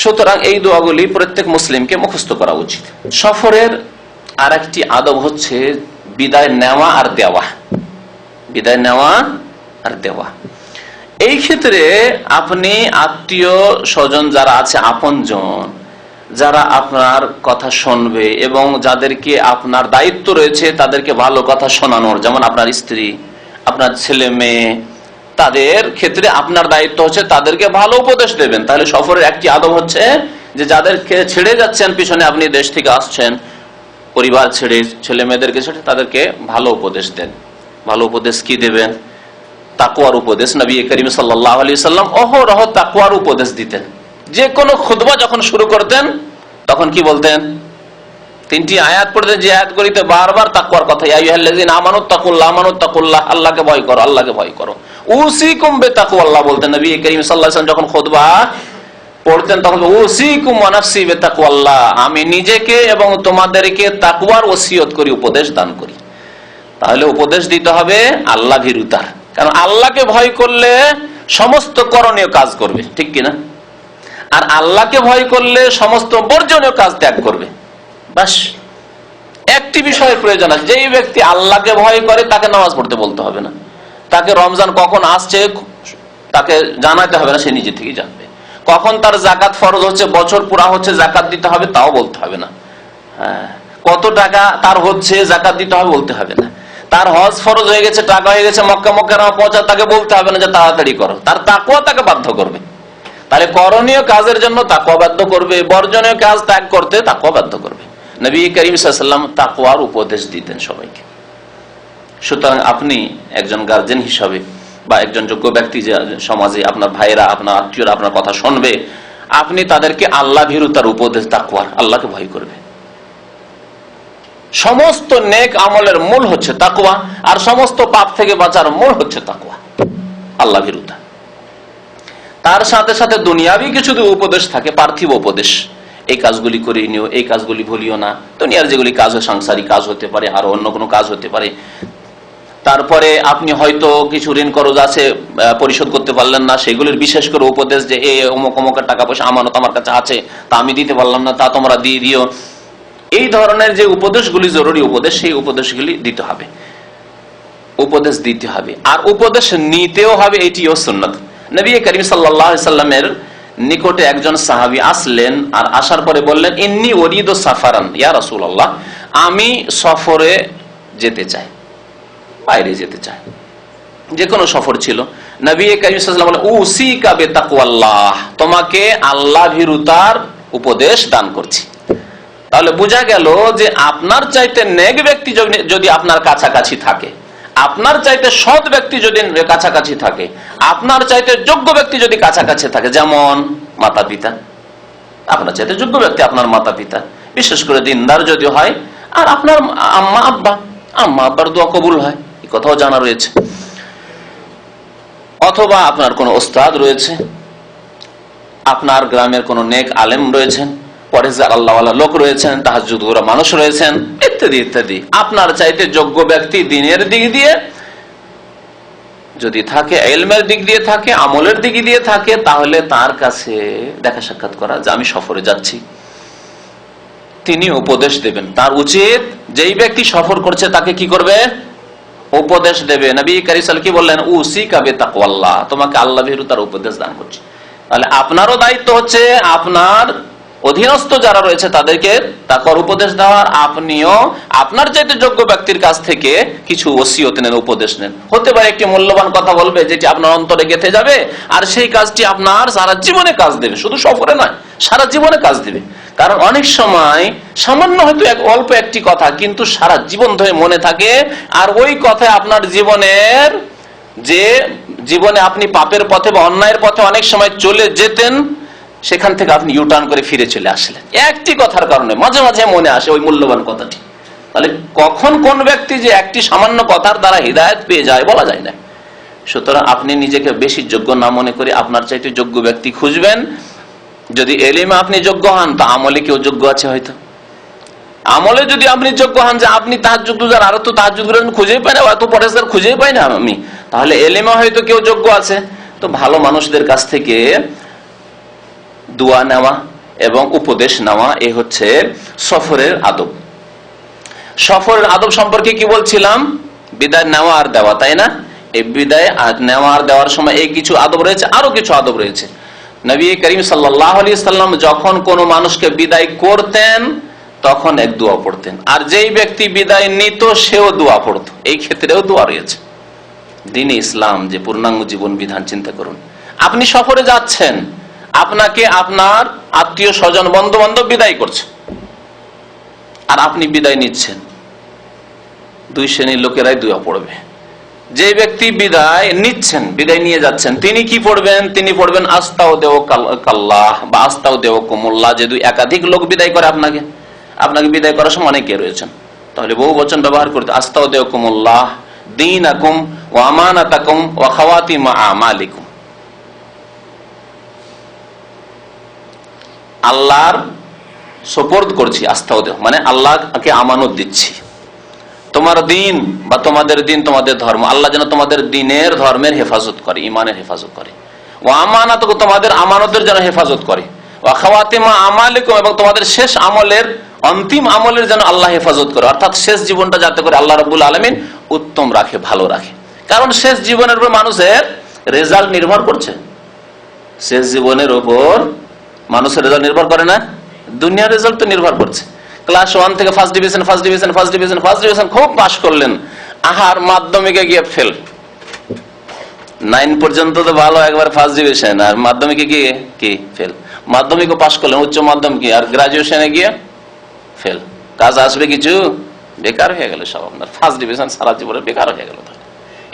সুতরাং এই দোয়াগুলি প্রত্যেক মুসলিমকে মুখস্থ করা উচিত। সফরের আর একটি আদব হচ্ছে বিদায় নেওয়া আর দেওয়া। বিদায় নেওয়া আর দেওয়া, এই ক্ষেত্রে আপনি আত্মীয় স্বজন যারা আছে, আপনজন যারা আপনার কথা শুনবে এবং যাদেরকে আপনার দায়িত্ব রয়েছে তাদেরকে ভালো কথা শোনানোর, যেমন আপনার স্ত্রী, আপনার ছেলে মেয়ে, তাদের ক্ষেত্রে আপনার দায়িত্ব হচ্ছে তাদেরকে ভালো উপদেশ দেবেন। তাহলে সফরের একটি আদব হচ্ছে যে যাদেরকে ছেড়ে যাচ্ছেন পিছনে, আপনি দেশ থেকে আসছেন, পরিবার ছেড়ে, ছেলে মেয়েদেরকে ছেড়ে, তাদেরকে ভালো উপদেশ দেন। ভালো উপদেশ কি দেবেন? তাকওয়ার উপদেশ। নবী করিম সাল্লাল্লাহু আলাইহি ওয়াসাল্লাম অহরহ তাকওয়ার উপদেশ দিতেন। যে কোনো খুতবা যখন শুরু করতেন তখন কি বলতেন? 3টি আয়াত পড়তেন, যে আয়াতগুলিতে বারবার তাকওয়ার কথা, ইয়া আইয়ুহাল্লাযীনা আমানুত্তাকুল্লাহ, আমানুত্তাকুল্লাহ, আল্লাহকে ভয় করো, আল্লাহকে ভয় করো, উসিকুম বিতাকওয়াল্লাহ বলতেন। নবী করিম সাল্লাল্লাহু আলাইহি ওয়াসাল্লাম যখন খুতবা পড়তেন তখন উসিকুম ওয়া নাফসি বিতাকওয়াল্লাহ, আমি নিজেকে এবং তোমাদেরকে তাকওয়ার ওসিয়ত করি, উপদেশ দান করি। তাহলে উপদেশ দিতে হবে আল্লাহ ভীরুতার, কারণ আল্লাহকে ভয় করলে সমস্ত করণীয় কাজ করবে, ঠিক কিনা? আর আল্লাহকে ভয় করলে সমস্ত বর্জনীয় কাজ ত্যাগ করবে। বাস একটি বিষয়ের প্রয়োজন আছে, যেই ব্যক্তি আল্লাহকে ভয় করে তাকে নামাজ পড়তে বলতে হবে না, তাকে রমজান কখন আসছে তাকে জানাতে হবে না, সে নিজে থেকেই জানবে। কখন তার জাকাত ফরজ হচ্ছে, বছর পুরা হচ্ছে জাকাত দিতে হবে, তাও বলতে হবে না। কত টাকা তার হচ্ছে জাকাত দিতে হবে বলতে হবে না। তার হজ ফরজ হয়ে গেছে, টাকা হয়ে গেছে, মক্কা মুকাররমা পৌঁছা, তাকে বলতে হবে না যে তাড়াতাড়ি করো। তার তাকওয়া তাকে বাধ্য করবে। তাহলে করণীয় কাজের জন্য তাকওয়া বাধ্য করবে, বর্জনীয় কাজ ত্যাগ করতে তাকওয়া বাধ্য করবে। নবী করিম সাল্লাল্লাহু আলাইহি ওয়াসাল্লাম তাকওয়ার উপদেশ দিতেন সবাইকে। সুতরাং আপনি একজন গার্জেন হিসাবে বা একজন যোগ্য ব্যক্তি, যে সমাজে আপনার ভাইয়েরা, আপনার আত্মীয়রা আপনার কথা শুনবে, আপনি তাদেরকে আল্লাহ ভীরুতার উপদেশ, তাকওয়ার, আল্লাহকে ভয় করবে। সমস্ত নেক আমলের মূল হচ্ছে তাকওয়া, আর সমস্ত পাপ থেকে বাঁচার মূল হচ্ছে তাকওয়া, আল্লাহ ভীরুতা। তার সাথে সাথে দুনিয়াবি কিছু উপদেশ থাকে, পার্থিব উপদেশ, এই কাজগুলি করে নিও, এই কাজগুলি ভুলিও না। দুনিয়ার যেগুলি কাজ, সাংসারিক কাজ হতে পারে, আর অন্য কোনো কাজ হতে পারে। তারপরে আপনি হয়তো কিছু ঋণ করজ আছে, পরিশোধ করতে পারলেন না, সেগুলির বিশেষ করে উপদেশ যে এই অমুক অমুকের টাকা পয়সা আমানত আমার কাছে আছে, তা আমি দিতে পারলাম না, তা তোমরা দিয়ে দিও। এই ধরনের যে উপদেশগুলি জরুরি উপদেশ, সেই উপদেশগুলি দিতে হবে, উপদেশ দিতে হবে, আর উপদেশ নিতেও হবে, এটিও সুন্নাত। নবী করিম সাল্লাল্লাহু আলাইহি সাল্লামের নিকটে একজন সাহাবী আসলেন, আর আসার পরে বললেন, ইন্নী উরিদু সাফারান ইয়া রাসূলুল্লাহ, আমি সফরে যেতে চাই, বাইরে যেতে চাই। যে কোনো সফর ছিল। নবী করিম সাল্লাল্লাহু আলাইহি ওয়াসাল্লাম বললেন, উসিকা বিতাকওয়াল্লাহ, তোমাকে আল্লাহ ভীরুতার উপদেশ দান করছি। তাহলে বোঝা গেল যে আপনার চাইতে নেক ব্যক্তি যদি আপনার কাছাকাছি থাকে, আপনার চাইতে সৎ ব্যক্তি যদি কাছাকাছি থাকে, আপনার চাইতে যোগ্য ব্যক্তি যদি কাছাকাছি থাকে, যেমন মাতা পিতা, আপনার চাইতে যোগ্য ব্যক্তি আপনার মাতা পিতা, বিশেষ করে দিনদার যদি হয়, আর আপনার আম্মা আব্বা, আম্মা আব্বার দোয়া কবুল হয়, এই কথাও জানা রয়েছে। অথবা আপনার কোন ওস্তাদ রয়েছে, আপনার গ্রামের কোন নেক আলেম রয়েছেন, পরেজগার আল্লাহওয়ালা লোক রয়েছেন, তাহাজ্জুদ করা মানুষ রয়েছেন, ইত্যাদি ইত্যাদি। আপনার চাইতে যোগ্য ব্যক্তি দিনের দিক দিয়ে যদি থাকে, ইলমের দিক দিয়ে থাকে, আমলের দিক দিয়ে থাকে, তাহলে তার কাছে দেখা সাক্ষাৎ করা, যে আমি সফরে যাচ্ছি, তিনি উপদেশ দেবেন। তার উচিত যেই ব্যক্তি সফর করছে তাকে কি করবে? উপদেশ দেবে। নবী কারীম সাল্লাল্লাহু আলাইহি ওয়াসাল্লাম কি বললেন? উসিকা বিতাকওয়াল্লাহ, তোমাকে আল্লাহ ভীরুতার উপদেশ দান করছি। তাহলে আপনারও দায়িত্ব হচ্ছে আপনার অধীনস্থ যারা রয়েছে তাদেরকে তাকওয়ার উপদেশ দেওয়ার। আপনিও আপনার চাইতে যোগ্য ব্যক্তির কাছ থেকে কিছু ওসিয়ত নেন, উপদেশ নেন। হতে পারে একটি মূল্যবান কথা বলবে যেটি আপনার অন্তরে গেঁথে যাবে, আর সেই কাজটি আপনার সারা জীবনে কাজ দেবে, শুধু সফরে নয়, সারা জীবনে কাজ দেবে। কারণ অনেক সময় সামান্য হয়তো অল্প একটি কথা, কিন্তু সারা জীবন ধরে মনে থাকে, আর ওই কথায় আপনার জীবনের যে জীবনে আপনি পাপের পথে বা অন্যায়ের পথে অনেক সময় চলে যেতেন, সেখান থেকে আপনি ইউটার্ন করে ফিরে চলে আসলেন একটি কথার কারণে। মাঝে মাঝে মনে আসে ওই মূল্যবান কথাটি। তাহলে কখন কোন ব্যক্তি যে একটি সামান্য কথার দ্বারা হিদায়াত পেয়ে যায় বলা যায় না। সুতরাং আপনি নিজেকে বেশি যোগ্য না মনে করে আপনার চাইতে যোগ্য ব্যক্তি খুঁজবেন। যদি এলিমে আপনি যোগ্য হন, তা আমলে কেউ যোগ্য আছে হয়তো। আমলে যদি আপনি যোগ্য হন যে আপনি তাহাজ্জুদ গুজার, আরো তো তাহাজ্জুদ গুজার খুঁজেই পাই না, এত পরেজগার খুঁজেই পাই না আমি, তাহলে এলিমে হয়তো কেউ যোগ্য আছে। তো ভালো মানুষদের কাছ থেকে দোয়া নেওয়া এবং উপদেশ নেওয়া, এ হচ্ছে সফরের আদব। সফরের আদব সম্পর্কে কি বলছিলাম? বিদায় নেওয়া আর দেওয়া, তাই না? এই বিদায় নেওয়া আর দেওয়ার সময় এই কিছু আদব রয়েছে, আরো কিছু আদব রয়েছে। নবী করিম সাল্লাল্লাহু আলাইহি সাল্লাম যখন কোনো মানুষকে বিদায় করতেন তখন এক দোয়া পড়তেন, আর যেই ব্যক্তি বিদায় নিত সেও দোয়া পড়তো। এই ক্ষেত্রেও দোয়া রয়েছে। দ্বীন ইসলাম যে পূর্ণাঙ্গ জীবন বিধান, চিন্তা করুন। আপনি সফরে যাচ্ছেন, আপনাকে আপনার আত্মীয় স্বজন বন্ধু বান্ধব বিদায় করছে, আর আপনি বিদায় নিচ্ছেন। দুই শ্রেণীর লোকেরাই দোয়া পড়বে। যে ব্যক্তি বিদায় নিচ্ছেন, বিদায় নিয়ে যাচ্ছেন, তিনি কি পড়বেন? তিনি পড়বেন আস্তাউদিউকাল্লাহ বা আস্তাউদিউকুমুল্লাহ। যদি একাধিক লোক বিদায় করে আপনাকে বিদায় করার সময় অনেকে রয়েছেন, তাহলে বহু বচন ব্যবহার করতে আস্তাউদিউকুমুল্লাহ দীনাকুম ওয়া আমানাতাকুম ওয়া খাওয়াতিমা আমালিকুম। আল্লাহর সুপর্দ করছি, আস্তাউদিউ মানে আল্লাহকে আমানত দিচ্ছি। তোমার দিন বা তোমাদের দিন, তোমাদের ধর্ম, আল্লাহ যেন তোমাদের দিনের ধর্মের হেফাজত করে, ইমানের হেফাজত করে। ও আমানত, তোমাদের আমানতের যেন হেফাজত করে। ও খাওয়াতিমা আমালিকুম, এবং তোমাদের শেষ আমলের, অন্তিম আমলের যেন আল্লাহ হেফাজত করে, অর্থাৎ শেষ জীবনটা যাতে করে আল্লাহ রাব্বুল আলামিন উত্তম রাখে, ভালো রাখে। কারণ শেষ জীবনের উপর মানুষের রেজাল্ট নির্ভর করছে। শেষ জীবনের উপর মানুষের রেজাল্ট নির্ভর করে না, দুনিয়ার রেজাল্ট তো নির্ভর করছে। ক্লাস 1 থেকে first division, first division, first division, first division খুব পাস করলেন, আহার মাধ্যমিকে গিয়ে ফেল। 9 পর্যন্ত তো ভালো, একবার ফার্স্ট ডিভিশন, আর মাধ্যমিকে গিয়ে কি ফেল। মাধ্যমিকও পাস করলেন, উচ্চ মাধ্যমিক, আর গ্রাজুয়েশনে গিয়ে ফেল। কাজ আসবে কিছু? বেকার হয়ে গেল সব, আপনার ফার্স্ট ডিভিশন সারা জীবনে বেকার হয়ে গেল।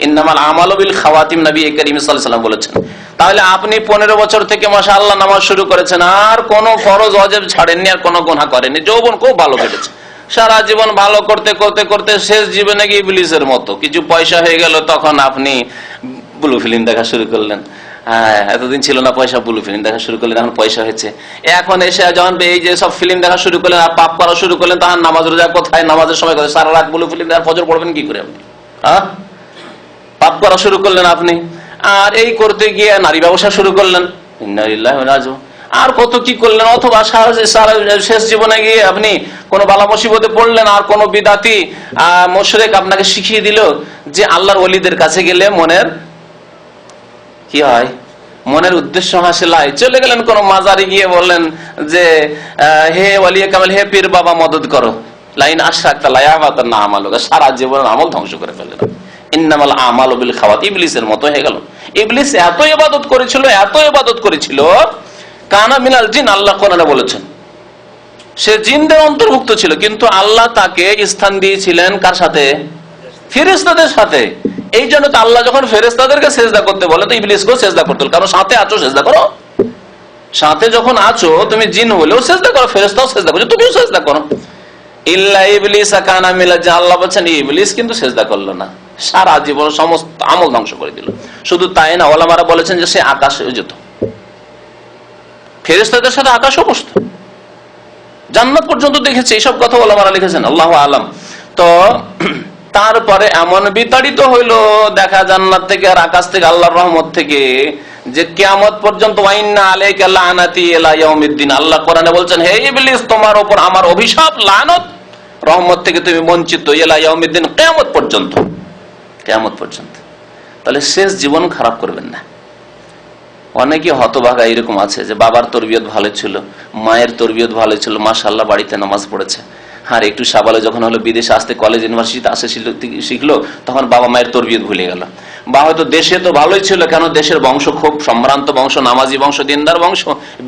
ইন্নামাল আমালু বিল খাওয়াতিম, নবী করিম সাল্লাল্লাহু আলাইহি ওয়াসাল্লাম বলেছেন। তাহলে আপনি 15 বছর থেকে মাশাআল্লাহ নামাজ শুরু করেছেন, আর কোনো ফরজ ওয়াজিব ছাড়েননি, আর কোনো গুনাহ করেননি, যৌবন খুব ভালো কেটেছে। সারা জীবন ভালো করতে করতে করতে শেষ জীবনে গিয়ে ইবলিসের মতো কিছু পয়সা হয়ে গেল, তখন আপনি ব্লু ফিল্ম দেখা শুরু করলেন। হ্যাঁ, এতদিন ছিল না পয়সা, ব্লু ফিল্ম দেখা শুরু করলেন, এখন পয়সা হয়েছে। এখন এসে যখন এই যে সব ফিল্ম দেখা শুরু করলেন আর পাপ করা শুরু করলেন, তখন নামাজ রোজা কোথায়, নামাজের সময় কোথায়, সারা রাত ব্লু ফিল্ম দেখা, ফজর পড়বেন কি করে আপনি? হ্যাঁ, পাপ করা শুরু করলেন আপনি। আর এই করতে গিয়ে নারী ব্যবসা শুরু করলেন, ইন্না লিল্লাহি ওয়া ইন্না ইলাইহি রাজিউন। আর কত কি করলেন। অথবা শেষ জীবনে গিয়ে আপনি কোন বালা মুসিবতে পড়লেন, আর কোন বিদাতি মুশরিক আপনাকে শিখিয়ে দিল যে আল্লাহর ওলিদের কাছে গেলে মনের কি হয়, মনের উদ্দেশ্য হাসিল হয়। চলে গেলেন কোন মাজারে গিয়ে বললেন যে হে ওলিয়ে কামাল, হে পীর বাবা মদদ করো, লাইন আশরাকতা লা ইয়াবাতান্না আমালুকা, সারা জীবনের আমল ধ্বংস করে ফেললেন। ইন্নামাল আমালু বিল খাওয়াত, ইবলিসের মতো হয়ে গেল। ইবলিস এত ইবাদত করেছিল, এত ইবাদত করেছিল, কানা মিনাল জিন, আল্লাহ কোরআনে বলেছেন সে জিনদের অন্তর্ভুক্ত ছিল, কিন্তু আল্লাহ তাকে স্থান দিয়েছিলেন কার সাথে? ফেরেশতাদের সাথে। এই জন্য তো আল্লাহ যখন ফেরেশতাদেরকে সেজদা করতে বলে, তো ইবলিসকেও সেজদা করতে হল, কারণ সাথে আছো, সেজদা করো। সাথে যখন আছো তুমি, জিন হলেও সেজদা করো, ফেরেশতাও সেজদা করছো, তুমিও সেজদা করো। ইল্লা ইবলিস কানা মিনাল জিন, আল্লাহ বলেন ইবলিস কিন্তু সেজদা করলো না, সারা জীবন সমস্ত আমল ধ্বংস করে দিল। শুধু তাই না, ওলামারা বলেছেন যে সে আকাশে যেত, ফেরেশতাদের সাথে আকাশও বসত, জান্নাত পর্যন্ত দেখেছে। এইসব কথা ওলামারা লিখেছেন, আল্লাহু আলাম। তো তারপরে এমন বিতাড়িত হইল দেখা জান্নাত থেকে আর আকাশ থেকে, আল্লাহর রহমত থেকে, যে কিয়ামত পর্যন্ত ওয়াইন্না আলাইকা লানাতি ইলা ইয়াউমিদ্দিন, আল্লাহ কোরআনে বলছেন হে ইবলিস তোমার উপর আমার অভিশাপ, লানত, রহমত থেকে তুমি বঞ্চিত, ইলা ইয়াউমিদ্দিন, কিয়ামত পর্যন্ত, কিয়ামত পর্যন্ত। তাহলে শেষ জীবন খারাপ করবেন না। অনেকে হতভাগা এরকম আছে যে বাবার তরবিয়ত ভালো ছিল, মায়ের তরবিয়ত ভালো ছিল, মাশাআল্লাহ বাড়িতে নামাজ পড়েছে, আর একটু সাবালে যখন হলো বিদেশে আসতে, কলেজ ইউনিভার্সিটিতে আসে শিখলো, তখন বাবা মায়ের তরবিয়ত ভুলে গেল। বা হয়তো দেশে তো ভালোই ছিল, কেন দেশের বংশ খুব সম্ভ্রান্ত বংশ, নামাজি বংশ, দিনদার বংশ,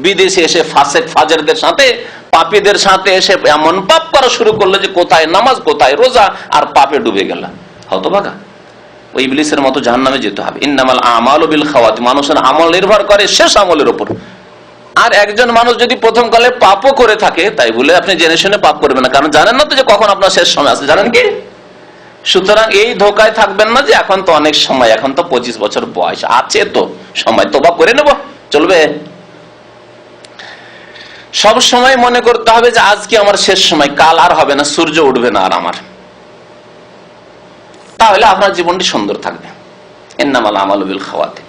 বিদেশে এসে ফাসেক ফাজেরদের সাথে, পাপীদের সাথে এসে এমন পাপ করা শুরু করলো যে কোথায় নামাজ, কোথায় রোজা, আর পাপে ডুবে গেল। হতভাগা, ওই ইবলিসের মতো জাহান্নামে যেতে হবে। ইন্নামাল আমালু বিল খাওয়াত, মানুষের আমল নির্ভর করে শেষ আমলের উপর। আর একজন মানুষ যদি প্রথম কালে পাপও করে থাকে, তাই বলে আপনি জেনে শুনে পাপ করবেন না, কারণ জানেন না তো যে কখন আপনার শেষ সময় আছে, জানেন কি? সুতরাং এই ধোকায় থাকবেন না যে এখন তো অনেক সময়, এখন তো 25 বছর বয়স আছে, তো সময় তোবা করে নেব, চলবে। সব সময় মনে করতে হবে যে আজকে আমার শেষ সময়, কাল আর হবে না, সূর্য উঠবে না আর আমার, তাহলে আপনার জীবনটি সুন্দর থাকবে। ইন্নামাল আমালু বিল খাওয়াতিম।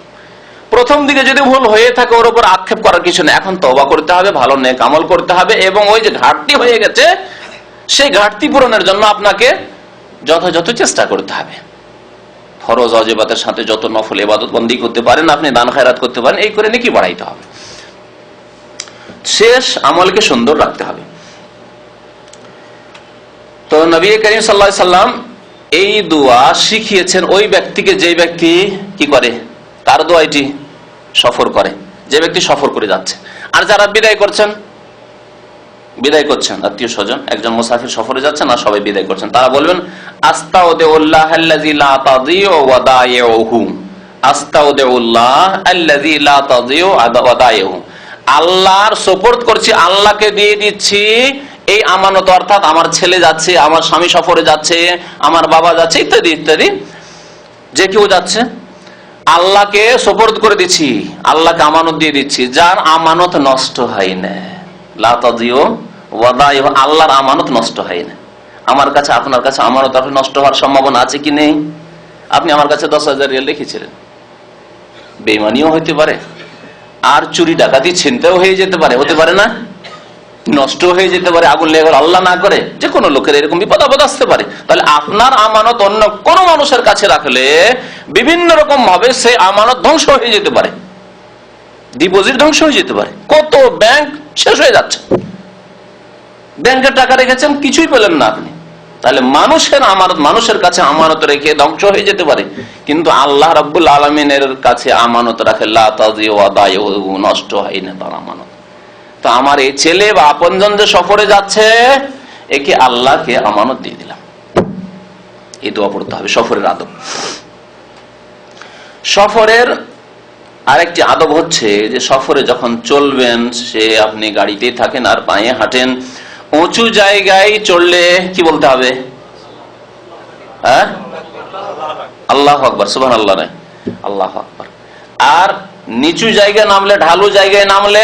প্রথম দিকে যদি ভুল হয়ে থাকে, ওর উপর আক্ষেপ করার কিছু নেই, এখন তওবা করতে হবে, ভালো নেক আমল করতে হবে, এবং ওই যে ঘাটতি হয়ে গেছে সেই ঘাটতি পূরণের জন্য আপনাকে যথাযথ চেষ্টা করতে হবে। ফরজ ওয়াজিবাতের সাথে যত নফল ইবাদত বন্দি করতে পারেন, আপনি দান খায়রাত করতে পারেন, এই করে নেকি বাড়াইতে হবে, শেষ আমলকে সুন্দর রাখতে হবে। তো নবী করিম সাল্লাল্লাহু আলাইহি সাল্লাম এই দোয়া শিখিয়েছেন ওই ব্যক্তিকে, যে ব্যক্তি কি করে, তার দোয়াটি সফর করে, যে ব্যক্তি সফর করে যাচ্ছে। আর যারা বিদায় করছেন, বিদায় করছেন আত্মীয় স্বজন, একজন মুসাফির সফরে যাচ্ছেন আর সবাই বিদায় করছেন, তারা বলবেন আস্তাউদিউল্লাহ আল্লাযী লা তাযিউ ওয়াদাইউহু, আস্তাউদিউল্লাহ আল্লাযী লা তাযিউ ওয়াদাইউহু, আল্লাহর সুপুর্দ করছি, আল্লাহকে দিয়ে দিচ্ছি এই আমানত, অর্থাৎ আমার ছেলে যাচ্ছে, আমার স্বামী সফরে যাচ্ছে, আমার বাবা যাচ্ছে, ইত্যাদি ইত্যাদি, যে কেউ যাচ্ছে, আল্লাহকে সুপুর্দ করে দিচ্ছি, আল্লাহকে আমানত দিয়ে দিচ্ছি, যার আমানত নষ্ট হয় না। লা তাযিউ ওয়াদাইহু, আল্লাহর আমানত নষ্ট হয় না। আমার কাছে আপনার কাছে আমানত নষ্ট হওয়ার সম্ভাবনা আছে কি নেই? আপনি আমার কাছে 10,000 রিয়াল রেখেছিলেন, বেঈমানিও হইতে পারে, আর চুরি ডাকাতি ছিনতাইও হয়ে যেতে পারে, হতে পারে না? নষ্ট হয়ে যেতে পারে, আগুন লেগে গেল, আল্লাহ না করে, যে কোনো লোকের এরকম বিপদ আপদ আসতে পারে। তাহলে আপনার আমানত অন্য কোন মানুষের কাছে রাখলে বিভিন্ন রকম ভাবে সেই আমানত ধ্বংস হয়ে যেতে পারে, ডিপোজিট ধ্বংস হয়ে যেতে পারে। কত ব্যাংক শেষ হয়ে যাচ্ছে, ব্যাংকে টাকা রেখেছেন, কিছুই পেলেন না আপনি। তাহলে মানুষের আমানত, মানুষের কাছে আমানত রেখে ধ্বংস হয়ে যেতে পারে, কিন্তু আল্লাহ রাব্বুল আলামিনের কাছে আমানত রাখে লা তাযিউ ওয়া দায়ু, নষ্ট হয় না তার আমানত। তো আমার এই ছেলে বা আপনজন যে সফরে যাচ্ছে, একে আল্লাহকে আমানত দিয়ে দিলাম, এই দোয়া পড়তে হবে। সফরের আদব, সফরের আরেকটি আদব হচ্ছে যে সফরে যখন চলবেন, সে আপনি গাড়িতেই থাকেন আর পায়ে হাঁটেন, উঁচু জায়গায় চড়লে কি বলতে হবে? হ্যাঁ, আল্লাহু আকবার, সুবহানাল্লাহ নয়, আল্লাহু আকবার। আর নিচু জায়গায় নামলে, ঢালু জায়গায় নামলে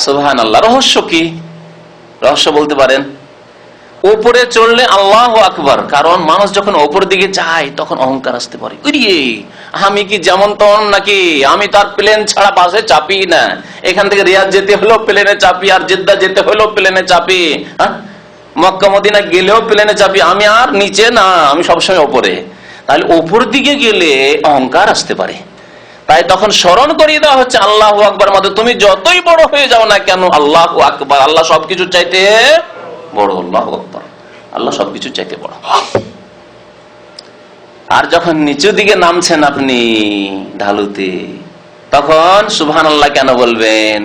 সুবহানাল্লাহ। রহস্য কি? রহস্য বলতে পারেন? উপরে চড়লে আল্লাহু আকবার, কারণ মানুষ যখন উপর দিকে যায় তখন অহংকার আসতে পারে, আমি কি যেমন তেমন নাকি, আমি তার প্লেন ছাড়া বাসে চাপি না, এখান থেকে রিয়াদ যেতে হলো প্লেনে চাপি, আর জেদ্দা যেতে হলো প্লেনে চাপি, মক্কা মদিনা গেলেও প্লেনে চাপি, আমি আর নিচে না, আমি সবসময় ওপরে। তাহলে ওপর দিকে গেলে অহংকার আসতে পারে। তাই তখন স্মরণ করিয়ে দেওয়া হচ্ছে আল্লাহু আকবার, মধ্যে তুমি যতই বড় হয়ে যাও না কেন, আল্লাহু আকবার, আল্লাহ সবকিছু চাইতে বড়, আল্লাহু আকবার, আল্লাহ সবকিছু চাইতে বড়। আর যখন নিচু দিকে নামছেন আপনি ঢালুতে, তখন সুবহানাল্লাহ কেন বলবেন?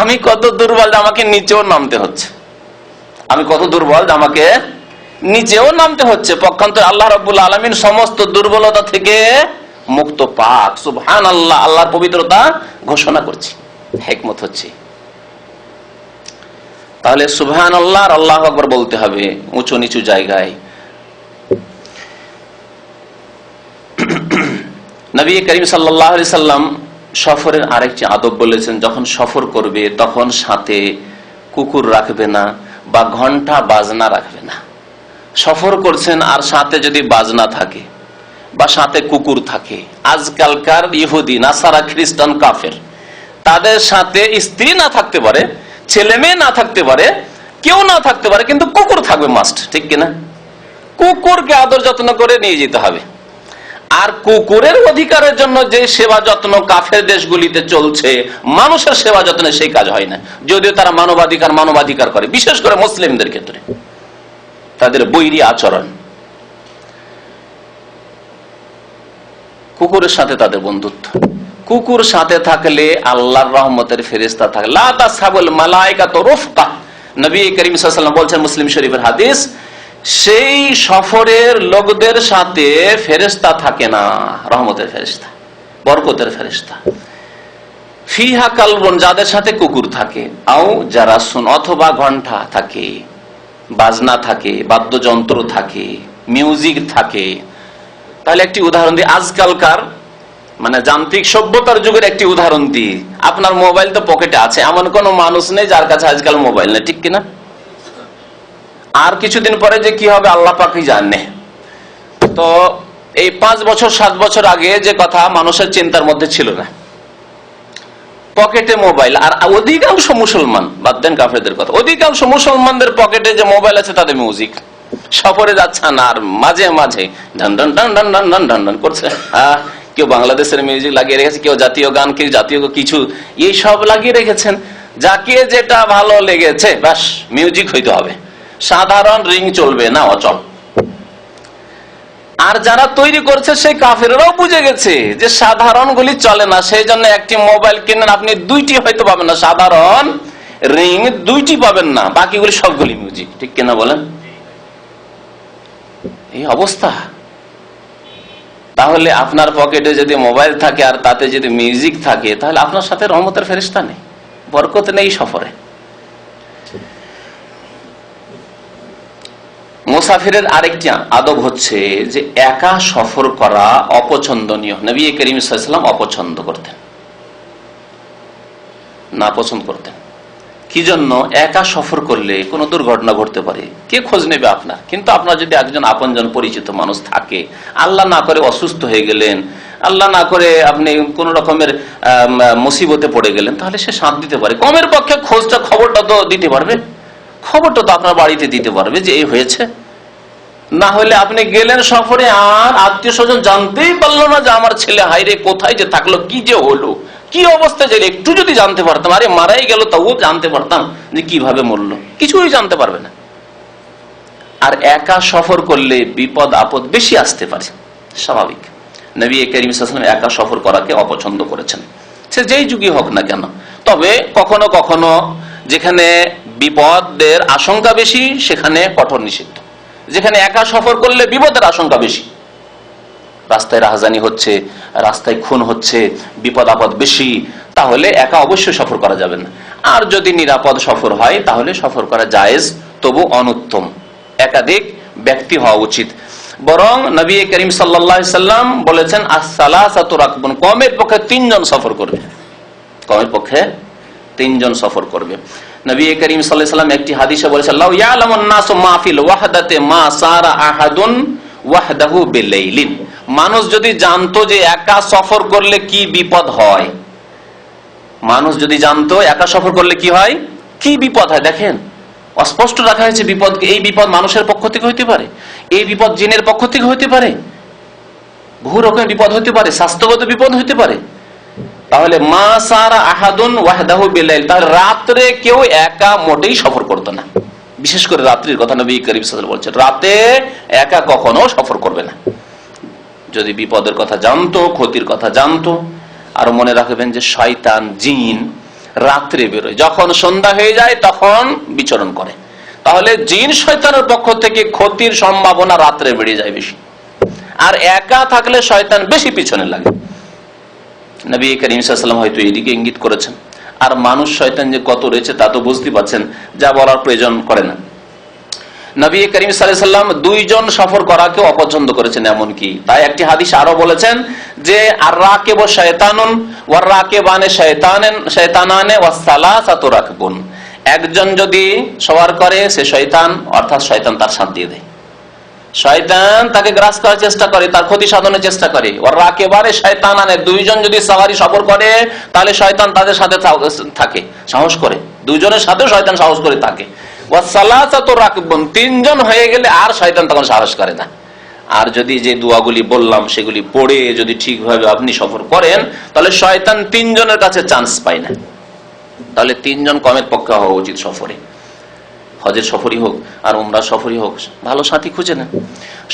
আমি কত দুর্বল, আমাকে নিচেও নামতে হচ্ছে, আমি কত দুর্বল, আমাকে নিচেও নামতে হচ্ছে। পক্ষান্তরে আল্লাহ রাব্বুল আলামিন সমস্ত দুর্বলতা থেকে মুক্ত, পাক, সুবহানাল্লাহ, আল্লাহর পবিত্রতা ঘোষণা করছি। হিকমত হচ্ছে তাহলে সুবহানাল্লাহ আর আল্লাহু আকবার বলতে হবে উঁচু নিচু জায়গায়। নবী করিম সাল্লাল্লাহু আলাইহি সাল্লাম সফরের আরেকটি আদব বলেছেন, যখন সফর করবে তখন সাথে কুকুর রাখবে না বা ঘন্টা বাজনা রাখবে না। সফর করছেন আর সাথে যদি বাজনা থাকে বা সাথে কুকুর থাকে, আজকালকার ইহুদি, নাসারা, খ্রিস্টান, কাফের, তাদের সাথে স্ত্রী না থাকতে পারে, ছেলে মেয়ে না থাকতে পারে, কেউ না থাকতে পারে, কিন্তু কুকুর থাকবে মাস্ট, ঠিক কিনা? কুকুরকে আদর যত্ন করে নিয়ে যেতে হবে। আর কুকুরের অধিকারের জন্য যে সেবা যত্ন কাফের দেশগুলিতে চলছে, মানুষের সেবা যত্নে সেই কাজ হয় না, যদিও তারা মানবাধিকার করে, বিশেষ করে মুসলিমদের ক্ষেত্রে তাদের বৈরী আচরণ। কুকুরের সাথে তাদের বন্ধুত্ব, কুকুর সাথে থাকলে আল্লাহর রহমতের ফেরেশতা থাকে। লা তাসহাবুল মালায়েকাতু রুফকা, নবী করিম সাল্লাল্লাহু আলাইহি ওয়াসাল্লাম বলছেন, মুসলিম শরীফের হাদিস, সেই সফরের লোকদের সাথে ফেরেশতা থাকে না, রহমতের ফেরেশতা, বরকতের ফেরেশতা। ফিহা কালবুন, যাদের সাথে কুকুর থাকে, আও জারাসুন, অথবা ঘন্টা থাকে, বাজনা থাকে, বাদ্যযন্ত্র থাকে, মিউজিক থাকে। তাহলে একটি উদাহরণ দিই, আজকালকার মানে যান্ত্রিক সভ্যতার যুগের একটি উদাহরণ দিই। আপনার মোবাইল তো পকেটে আছে, এমন কোন মানুষ নেই যার কাছে আজকাল মোবাইল নেই, ঠিক কিনা? আর কিছুদিন পরে যে কি হবে আল্লাহ পাকই জানে। তো এই 5 বছর 7 বছর আগে যে কথা মানুষের চিন্তার মধ্যে ছিল না, পকেটে মোবাইল। আর অধিকাংশ মুসলমান, বাদ দেন কাফেরদের কথা, অধিকাংশ মুসলমানদের পকেটে যে মোবাইল আছে তাদের মিউজিক। সফরে যাচ্ছেন আর মাঝে মাঝে ঢন ঢন ঢন ঢন ঢন ঢন ঢন ঢন করছে, কেউ বাংলাদেশের মিউজিক লাগিয়ে রেখেছে, কেউ জাতীয় গান, কেউ জাতীয় কিছু, এই সব লাগিয়ে রেখেছেন। যাকে যেটা ভালো লেগেছে ব্যাস মিউজিক হইতে হবে, সাধারণ রিং চলবে না, অচল। আর যারা তৈরি করছে সেই কাফেররাও বুঝে গেছে যে সাধারণ গুলি চলে না, সেই জন্য একটি মোবাইল কিনেন আপনি 2টি হয়তো পাবেন না, সাধারণ রিং 2টি পাবেন না, বাকিগুলি সবগুলি মিউজিক, ঠিক কিনা বলেন? এই অবস্থা। তাহলে আপনার পকেটে যদি মোবাইল থাকে আর তাতে যদি মিউজিক থাকে, তাহলে আপনার সাথে রহমতের ফেরেশতা নেই, বরকত নেই সফরে। মুসাফিরের আরেকটি আদব হচ্ছে যে একা সফর করা অপছন্দনীয়। নবী করিম সাল্লাল্লাহু আলাইহি ওয়াসাল্লাম অপছন্দ করতেন, না পছন্দ করতেন। কি জন্য? একা সফর করলে কোনো দুর্ঘটনা ঘটতে পারে, কে খোঁজ নেবে আপনার? কিন্তু আপনার যদি একজন আপনজন পরিচিত মানুষ থাকে, আল্লাহ না করে অসুস্থ হয়ে গেলেন, আল্লাহ না করে আপনি কোন রকমের মুসিবতে পড়ে গেলেন, তাহলে সে সাথ দিতে পারে। কমের পক্ষে খবরটা তো দিতে পারবে, খবরটা তো আপনার বাড়িতে দিতে পারবে যে এই হয়েছে। না হলে আপনি গেলেন সফরে, আর আত্মীয় স্বজন জানতেই পারলো না যে আমার ছেলে হাইরে কোথায় যে থাকলো, কি যে হলো, কি অবস্থায় যে, একটু যদি জানতে পারতাম, আরে মারাই গেল তাও জানতে পারতাম যে কিভাবে মরলো, কিছুই জানতে পারবে না। আর একা সফর করলে বিপদ আপদ বেশি আসতে পারে, স্বাভাবিক। নবী করিম সাল্লাল্লাহু আলাইহি ওয়াসাল্লাম একা সফর করাকে অপছন্দ করেছেন, সে যেই যুগই হোক না কেন। তবে কখনো কখনো যেখানে বিপদের আশঙ্কা বেশি সেখানে কঠোর নিষিদ্ধ। যেখানে একা সফর করলে বিপদের আশঙ্কা বেশি, রাস্তায় রাহাজানি হচ্ছে, রাস্তায় খুন হচ্ছে, বিপদ আপদ বেশি, তাহলে একা অবশ্যই সফর করা যাবে না। আর যদি নিরাপদ সফর হয় তাহলে সফর করা জায়েজ, তবু অনুত্তম, একাধিক ব্যক্তি হওয়া উচিত। বরং নবী করিম সাল্লাল্লাহু আলাইহি সাল্লাম বলেছেন, আস-সালাসাতু রাকবুন, কমের পক্ষে 3 জন সফর করবে, কমের পক্ষে 3 জন সফর করবে। নবী করিম সাল্লাল্লাহু আলাইহি সাল্লাম একটি হাদিসে বলেছেন, লাউ ইয়ালামুন নাসু মা ফিল ওয়াহদাতি মা সারা আহাদুন ওয়াহদাহু বিলাইলিন, মানুষ যদি জানতো যে একা সফর করলে কি বিপদ হয়, মানুষ যদি জানতো একা সফর করলে কি হয়, কি বিপদ হয়, দেখেন অস্পষ্ট রাখা হয়েছে বিপদকে। এই বিপদ মানুষের পক্ষ থেকে হইতে পারে, এই বিপদ জিনের পক্ষ থেকে হইতে পারে, বহু রকমের বিপদ হইতে পারে, স্বাস্থ্যগত বিপদ হইতে পারে। তাহলে মা সারা আহাদুন ওয়াহদাহু বিলাইল, তাহলে রাত্রে কেউ একা মোটেই সফর করতো না। বিশেষ করে রাত্রির কথা নবী করিম সাল্লাল্লাহু আলাইহি ওয়াসাল্লাম বলছেন, রাতে একা কখনো সফর করবে না। যদি বিপদের কথা জানতো, ক্ষতির কথা জানতো। আর মনে রাখবেন যে শয়তান জিন রাত্রে বেরোয়, যখন সন্ধ্যা হয়ে যায় তখন বিচরণ করে। তাহলে জিন শয়তানের পক্ষ থেকে ক্ষতির সম্ভাবনা রাত্রে বেড়ে যায় বেশি, আর একা থাকলে শয়তান বেশি পিছনে লাগে। নবী করিম সাল্লাল্লাহু আলাইহি ওয়াসাল্লাম হয়তো এদিকে ইঙ্গিত করেছেন। আর মানুষ শয়তান যে কত রয়েছে তা তো বুঝতে পারছেন, যা বলার প্রয়োজন করে না। নবী করিম সাল্লাল্লাহু আলাইহি ওয়াসাল্লাম 2 জন সফর করাকে অপছন্দ করেছেন, এমনকি তাই একটি হাদিস আরো বলেছেন যে আর রাকিবু শায়তানুন ওয়ার রাকিবানে শায়তানানে ওয়াস সালাসাতু রাকবুন, একজন যদি সওয়ার করে সে শয়তান, অর্থাৎ শয়তান তার সাথ দিয়ে দেয়, শয়তান তাকে গ্রাস করার চেষ্টা করে, তার ক্ষতি সাধনের চেষ্টা করে। ওয়ার রাকিবানে শায়তানানে, 2 জন যদি সওয়ারি সফর করে তাহলে শয়তান তাদের সাথে থাকে, সাহস করে, 2 জনের সাথে শয়তান সাহস করে থাকে। 3 জন হয়ে গেলে আর শয়তান তখন সাহস করে না। আর যদি যে দোয়াগুলি বললাম সেগুলি পড়ে যদি ঠিকভাবে আপনি সফর করেন তাহলে শয়তান 3 জনের কাছে চান্স পায় না। তাহলে 3 জন কমের পক্ষে হওয়া উচিত সফরে, হজের সফরই হোক আর উমরার সফরই হোক, ভালো সাথী খুঁজে নেন।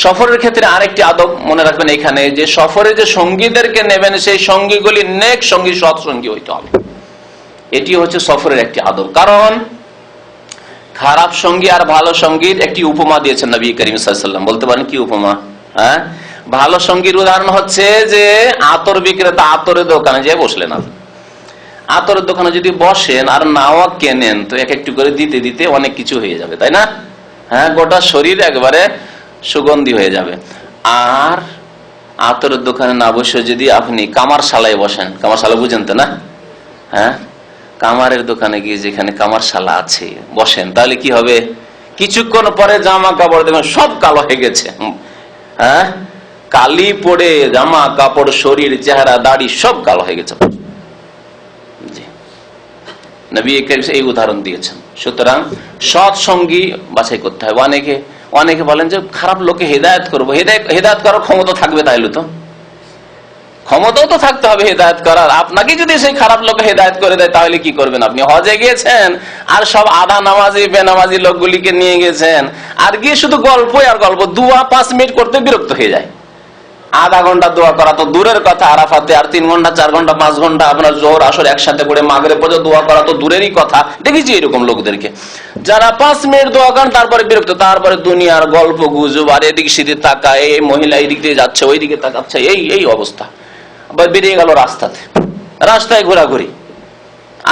সফরের ক্ষেত্রে আরেকটি আদব মনে রাখবেন এখানে, যে সফরে যে সঙ্গীদেরকে নেবেন সেই সঙ্গীগুলি নেক সঙ্গী, সৎ সঙ্গী হইতে হবে। এটি হচ্ছে সফরের একটি আদব। কারণ খারাপ সঙ্গী আর ভালো সঙ্গীর একটি উপমা দিয়েছেন নবী করিম সাল্লাল্লাহু আলাইহি ওয়াসাল্লাম। বলতে পারেন কি উপমা? ভালো সঙ্গীর উদাহরণ হচ্ছে যে আতর বিক্রেতা আতরের দোকানে যেয়ে বসলেন, আপনি আতরের দোকানে যদি বসেন আর নাও কেনেন তো এক একটু করে দিতে দিতে অনেক কিছু হয়ে যাবে, তাই না? গোটা শরীর একবারে সুগন্ধি হয়ে যাবে। আর আতরের দোকানে না বসে যদি আপনি কামারশালায় বসেন, কামারশালা বুঝেন তো না? কামারের দোকানে গিয়ে যেখানে কামারশালা আছে বসেন, তাহলে কি হবে? কিছুক্ষণ পরে জামা কাপড় দেখবেন সব কালো হয়ে গেছে, কালি পড়ে জামা কাপড়, শরীর, চেহারা, দাড়ি সব কালো হয়ে গেছে। নবী করিম এই উদাহরণ দিয়েছেন। সুতরাং সৎ সঙ্গী বাছাই করতে হবে। অনেকে বলেন যে খারাপ লোকে হেদায়েত করবো, হেদায়েত করার ক্ষমতা থাকবে, তাইলে তো ক্ষমতাও তো থাকতে হবে হেদায়েত করার। আপনাকে যদি সেই খারাপ লোক হেদায়েত করে দেয় তাহলে কি করবেন? আপনি হজে গিয়েছেন আর সব আধা নামাজি বেনামাজি লোকগুলিকে নিয়ে গেছেন, আর গিয়ে শুধু গল্পই আর গল্প, দোয়া 5 মিনিট করতে বিরক্ত হয়ে যায়। আধা ঘন্টা দোয়া করা তো দূরের কথা আরাফাতে, আর 3 ঘন্টা 4 ঘন্টা 5 ঘন্টা আপনার জোহর আসর একসাথে করে মাগরিব পর্যন্ত দোয়া করা তো দূরেরই কথা। দেখেছি এরকম লোকদেরকে, যারা 5 মিনিট দোয়া করেন তারপরে বিরক্ত, তারপরে দুনিয়ার গল্প গুজব, আর এদিক সেদিক তাকায়, এই মহিলা এই দিক দিয়ে যাচ্ছে ওই দিকে তাকাচ্ছে, এই অবস্থা। বেরিয়ে গেল রাস্তায় ঘোরাঘুরি,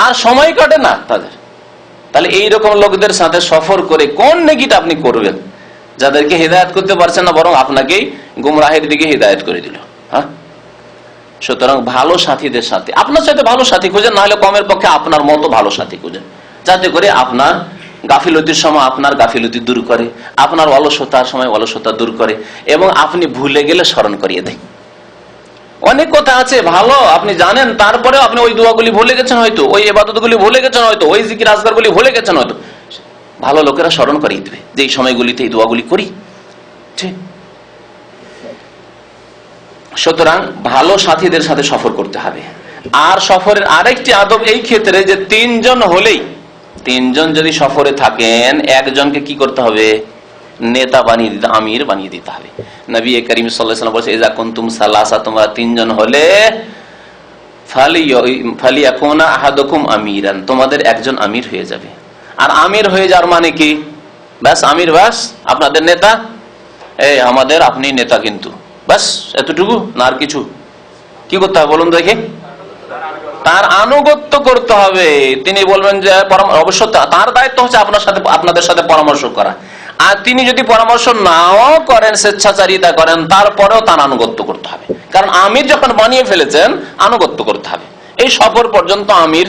আর সময় কাটে না তাদের। তাহলে এইরকম লোকদের সাথে সফর করে কোন নেকিটা আপনি করবেন, যাদেরকে হেদায়েত করতে পারছেন না বরং আপনাকেই গুমরাহের দিকে হেদায়েত করে দিল। সুতরাং ভালো সাথীদের সাথে, আপনার সাথে ভালো সাথী খুঁজেন, না হলে কমের পক্ষে আপনার মতো ভালো সাথী খুঁজেন। যাতে করে আপনার গাফিলতির সময় আপনার গাফিলতি দূর করে, আপনার অলসতার সময় অলসতা দূর করে, এবং আপনি ভুলে গেলে স্মরণ করিয়ে দেয়। অনেক কথা আছে ভালো আপনি জানেন, তারপরে আপনি ওই দোয়াগুলি ভুলে গেছেন, হয়তো ওই ইবাদতগুলি ভুলে গেছেন, হয়তো ওই জিকির আজকারগুলি ভুলে গেছেন, হয়তো ভালো লোকেরা স্মরণ করিয়ে দেবে যে এই সময়গুলিতে এই দোয়াগুলি করি। ঠিক। সুতরাং ভালো সাথীদের সাথে সফর করতে হবে। আর সফরের আরেকটি আদব এই ক্ষেত্রে যে তিনজন যদি সফরে থাকেন, একজনকে কি করতে হবে? নেতা বানিয়ে দিতে, আমির বানিয়ে দিতে হবে। নবী করিম সাল্লাল্লাহু আলাইহি ওয়াসাল্লাম বলেছে, ইযা কুনতুম সালাসা, তোমরা তিনজন হলে ফালিয়াকুনা আহাদুকুম আমিরান, তোমাদের একজন আমির হয়ে যাবে। আর আমির হয়ে যাওয়ার মানে কি? ব্যাস আমির, ব্যাস আপনাদের নেতা, এই আমাদের আপনি নেতা, কিন্তু ব্যাস এতটুকু না, আর কিছু কি করতে হবে বলুন দেখি? তার আনুগত্য করতে হবে। তিনি বলবেন যে অবশ্য তার দায়িত্ব হচ্ছে আপনাদের সাথে পরামর্শ করা, আর তিনি যদি পরামর্শ নাও করেন, স্বেচ্ছাচারিতা করেন, তারপরেও তার আনুগত্য করতে হবে। কারণ আমির যখন বানিয়ে ফেলেছেন, আনুগত্য করতে হবে। এই সফর পর্যন্ত আমির।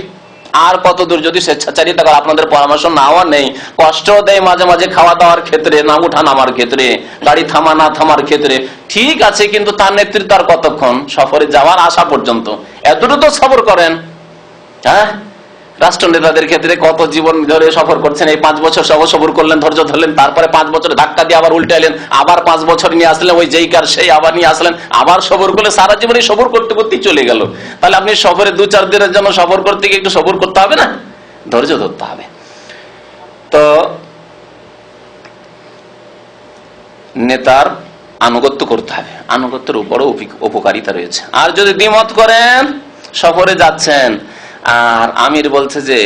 আর কতদূর যদি স্বেচ্ছাচারিতা করে, আপনাদের পরামর্শ নাও নেই, কষ্ট দেয় মাঝে মাঝে খাওয়া দাওয়ার ক্ষেত্রে, না উঠা নামার ক্ষেত্রে, গাড়ি থামা না থামার ক্ষেত্রে, ঠিক আছে, কিন্তু তার নেতৃত্ব আর কতক্ষণ? সফরে যাওয়ার আসা পর্যন্ত এতটুকু তো সফর করেন। হ্যাঁ, রাষ্ট্র নেতাদের ক্ষেত্রে কত জীবন ধরে সফর করছেন, এই 5 বছর সফর করলেন, ধৈর্য ধরলেন, তারপরে 5 বছর ধাক্কা দিয়ে আবার উল্টে এলেন, আবার 5 বছর নিয়ে আসলেন, ওই যেই কার সেই আবার নিয়ে আসলেন, আবার সফর করলে সারা জীবনে সফর করতে করতেই চলে গেল। তাহলে আপনি সফরে 2-4 দিনের জন্য সফর করতে গিয়ে একটু সফর করতে হবে না? ধৈর্য ধরতে হবে। তো নেতার আনুগত্য করতে হবে, আনুগত্যের উপরও উপকারিতা রয়েছে। আর যদি দ্বিমত করেন, সফরে যাচ্ছেন আর আমির বলছে যে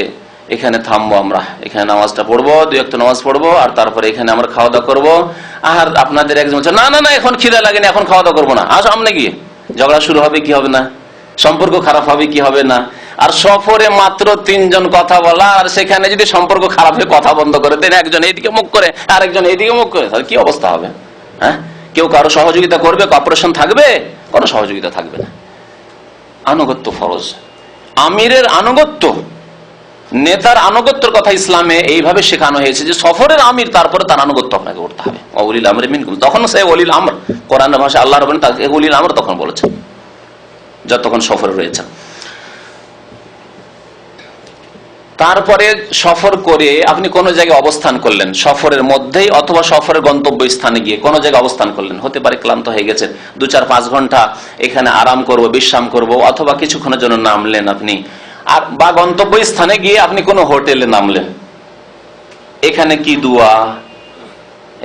এখানে থামবো, আমরা এখানে নামাজটা পড়বো, 2 ওয়াক্ত নামাজ পড়বো, আর তারপরে এখানে আমরা খাওয়া দাওয়া করবো, আর আপনাদের একজন বলছে না না না এখন খিদে লাগেনি, এখন খাওয়া দাওয়া করবো না, আসো সামনে গিয়ে, ঝগড়া শুরু হবে কি হবে না, সম্পর্ক খারাপ হবে কি হবে না। আর সফরে মাত্র 3 জন কথা বলা, আর সেখানে যদি সম্পর্ক খারাপ হয়ে কথা বন্ধ করে দেন, একজন এইদিকে মুখ করে আর একজন এইদিকে মুখ করে, তাহলে কি অবস্থা হবে? হ্যাঁ, কেউ কারো সহযোগিতা করবে? কর্পোরেশন থাকবে? কোনো সহযোগিতা থাকবে না। আনুগত্য ফরজ। আমিরের আনুগত্য, নেতার আনুগত্যের কথা ইসলামে এইভাবে শেখানো হয়েছে যে সফরের আমির, তারপরে তার আনুগত্য আপনাকে করতে হবে। ওয়াউলিল আমরি মিনকুম, তখন সে ওয়ালিল আমর, কোরআনের ভাষায় আল্লাহ রাব্বুল তাকে ওয়ালিল আমর তখন বলেছেন, যতক্ষণ সফরে রয়েছে। তারপরে সফর করে আপনি কোন জায়গায় অবস্থান করলেন, সফরের মধ্যেই অথবা সফরের গন্তব্য স্থানে গিয়ে কোন জায়গায় অবস্থান করলেন, হতে পারে ক্লান্ত হয়ে গেছেন, 2-4-5 ঘন্টা এখানে আরাম করব, বিশ্রাম করব, অথবা কিছুক্ষণের জন্য নামলেন আপনি, আর বা গন্তব্য স্থানে গিয়ে আপনি কোন হোটেলে নামলেন। এখানে কি দোয়া?